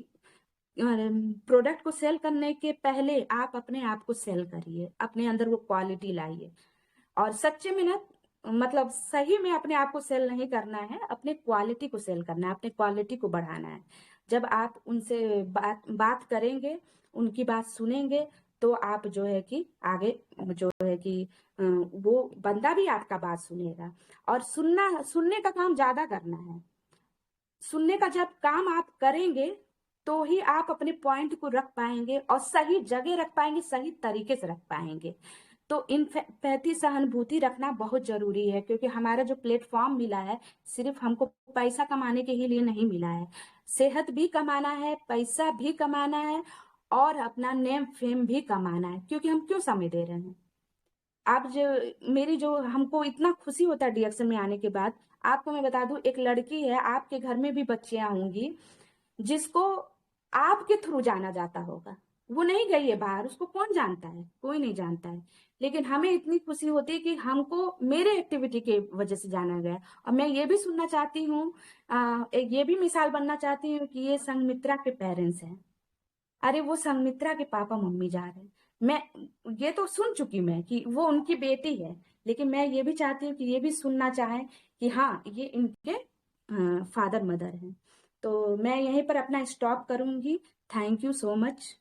प्रोडक्ट को सेल करने के पहले आप अपने आप को सेल करिए, अपने अंदर वो क्वालिटी लाइए। और सच्चे में ना, मतलब सही में अपने आप को सेल नहीं करना है, अपने क्वालिटी को सेल करना है, अपने क्वालिटी को बढ़ाना है। जब आप उनसे बात बात करेंगे, उनकी बात सुनेंगे, तो आप जो है कि आगे जो है कि वो बंदा भी आपका बात सुनेगा। और सुनने का काम ज्यादा करना है। सुनने का जब काम आप करेंगे तो ही आप अपने पॉइंट को रख पाएंगे, और सही जगह रख पाएंगे, सही तरीके से रख पाएंगे। तो इम्पैथी, सहानुभूति रखना बहुत जरूरी है, क्योंकि हमारा जो प्लेटफॉर्म मिला है सिर्फ हमको पैसा कमाने के ही लिए नहीं मिला है। सेहत भी कमाना है, पैसा भी कमाना है, और अपना नेम फेम भी कमाना है। क्योंकि हम क्यों समय दे रहे हैं? आप जो मेरी जो हमको इतना खुशी होता है डिएक्शन में आने के बाद, आपको मैं बता दूं, एक लड़की है, आपके घर में भी बच्चियां होंगी, जिसको आपके थ्रू जाना जाता होगा। वो नहीं गई है बाहर, उसको कौन जानता है, कोई नहीं जानता है। लेकिन हमें इतनी खुशी होती है कि हमको मेरे एक्टिविटी के वजह से जाना गया। और मैं ये भी सुनना चाहती हूँ, एक ये भी मिसाल बनना चाहती हूँ कि ये संघमित्रा के पेरेंट्स हैं। अरे वो संघमित्रा के पापा मम्मी जा रहे हैं। मैं ये तो सुन चुकी मैं कि वो उनकी बेटी है, लेकिन मैं ये भी चाहती हूँ कि ये भी सुनना चाहें कि हाँ ये इनके फादर मदर हैं। तो मैं यहीं पर अपना स्टॉप करूंगी। Thank you so much.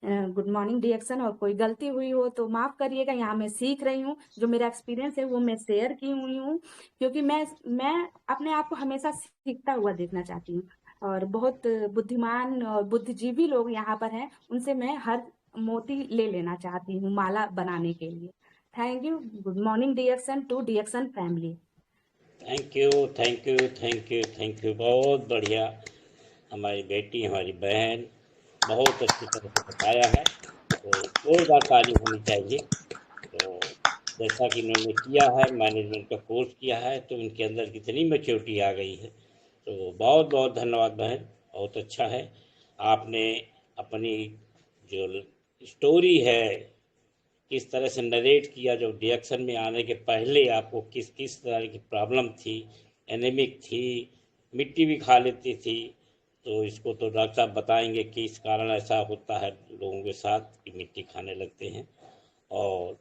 Good morning Diaction. और कोई गलती हुई हो तो माफ करिएगा, यहाँ मैं सीख रही हूँ, जो मेरा एक्सपीरियंस है वो मैं शेयर की हुई हूँ, क्योंकि मैं अपने आप को हमेशा सीखता हुआ देखना चाहती हूँ। और बहुत बुद्धिमान और बुद्धिजीवी लोग यहाँ पर हैं, उनसे मैं हर मोती ले लेना चाहती हूँ माला बनाने के लिए। Thank you. गुड मॉर्निंग डिएक्शन टू डिएक्शन family. Thank you, thank you, thank you, thank you. बहुत बढ़िया। हमारी बेटी, हमारी बहन बहुत अच्छी तरह से बताया है, तो जोरदार ताली होनी चाहिए। तो जैसा कि इन्होंने किया है, मैनेजमेंट का कोर्स किया है, तो इनके अंदर कितनी मैच्योरिटी आ गई है। तो बहुत बहुत धन्यवाद बहन, बहुत अच्छा है। आपने अपनी जो स्टोरी है किस तरह से नरेट किया, जो रिएक्शन में आने के पहले आपको किस किस तरह की प्रॉब्लम थी, एनेमिक थी, मिट्टी भी खा लेती थी। तो इसको तो डॉक्टर साहब बताएंगे कि इस कारण ऐसा होता है लोगों के साथ कि मिट्टी खाने लगते हैं। और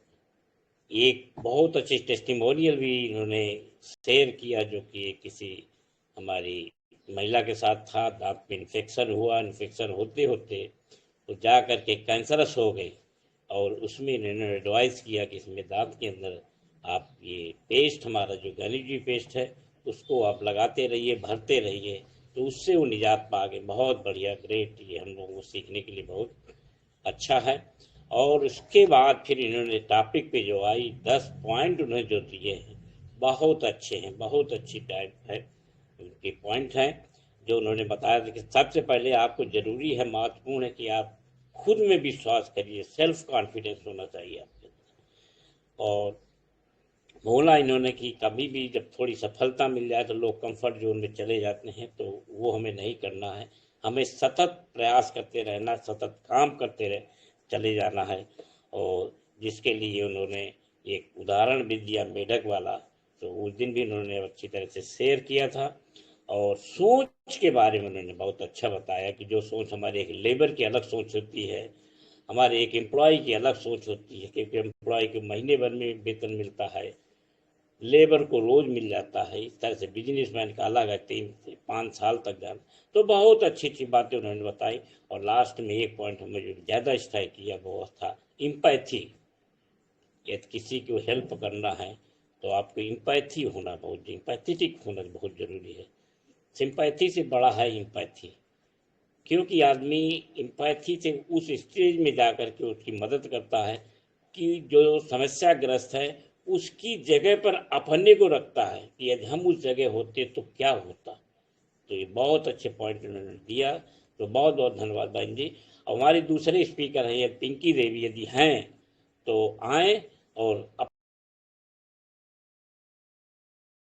एक बहुत अच्छी टेस्टिमोनियल भी इन्होंने शेयर किया, जो कि किसी हमारी महिला के साथ था। दांत में इन्फेक्शन हुआ, इन्फेक्शन होते होते तो जा कर के कैंसरस हो गई, और उसमें इन्होंने एडवाइस किया कि इसमें दांत के अंदर आप ये पेस्ट, हमारा जो गैनिटी पेस्ट है, उसको आप लगाते रहिए, भरते रहिए, तो उससे वो निजात पा गए। बहुत बढ़िया, ग्रेट। ये हम लोगों को सीखने के लिए बहुत अच्छा है। और उसके बाद फिर इन्होंने टॉपिक पे जो आई 10 पॉइंट उन्हें जो दिए हैं, बहुत अच्छे हैं, बहुत अच्छी टाइप है उनके पॉइंट हैं। जो उन्होंने बताया था कि सबसे पहले आपको ज़रूरी है, महत्वपूर्ण है कि आप खुद में विश्वास करिए, सेल्फ कॉन्फिडेंस होना चाहिए आपके अंदर। और बोला इन्होंने कि कभी भी जब थोड़ी सफलता मिल जाए तो लोग कंफर्ट जोन में चले जाते हैं, तो वो हमें नहीं करना है। हमें सतत प्रयास करते रहना, सतत काम करते रह चले जाना है। और जिसके लिए उन्होंने एक उदाहरण भी दिया, मेढक वाला, तो उस दिन भी उन्होंने अच्छी तरह से शेयर किया था। और सोच के बारे में उन्होंने बहुत अच्छा बताया कि जो सोच हमारे एक लेबर की अलग सोच होती है, हमारे एक एम्प्लॉय की अलग सोच होती है, क्योंकि एम्प्लॉय को महीने भर में वेतन मिलता है, लेबर को रोज मिल जाता है। इस तरह से बिजनेसमैन का अलग है, 3 से 5 साल तक जाना। तो बहुत अच्छी अच्छी बातें उन्होंने बताई। और लास्ट में एक पॉइंट हमें जो ज़्यादा स्ट्राइक किया वो था इम्पैथी। यदि किसी को हेल्प करना है तो आपको इम्पैथी होना, बहुत इम्पैथेटिक होना बहुत ज़रूरी है। सिंपैथी से बड़ा है इम्पैथी, क्योंकि आदमी इम्पैथी से उस स्टेज में जा कर के उसकी मदद करता है कि जो समस्याग्रस्त है उसकी जगह पर अपने को रखता है कि यदि हम उस जगह होते तो क्या होता। तो ये बहुत अच्छे पॉइंट उन्होंने दिया। तो बहुत बहुत धन्यवाद बहन जी। और हमारे दूसरे स्पीकर हैं पिंकी देवी, यदि हैं तो आए और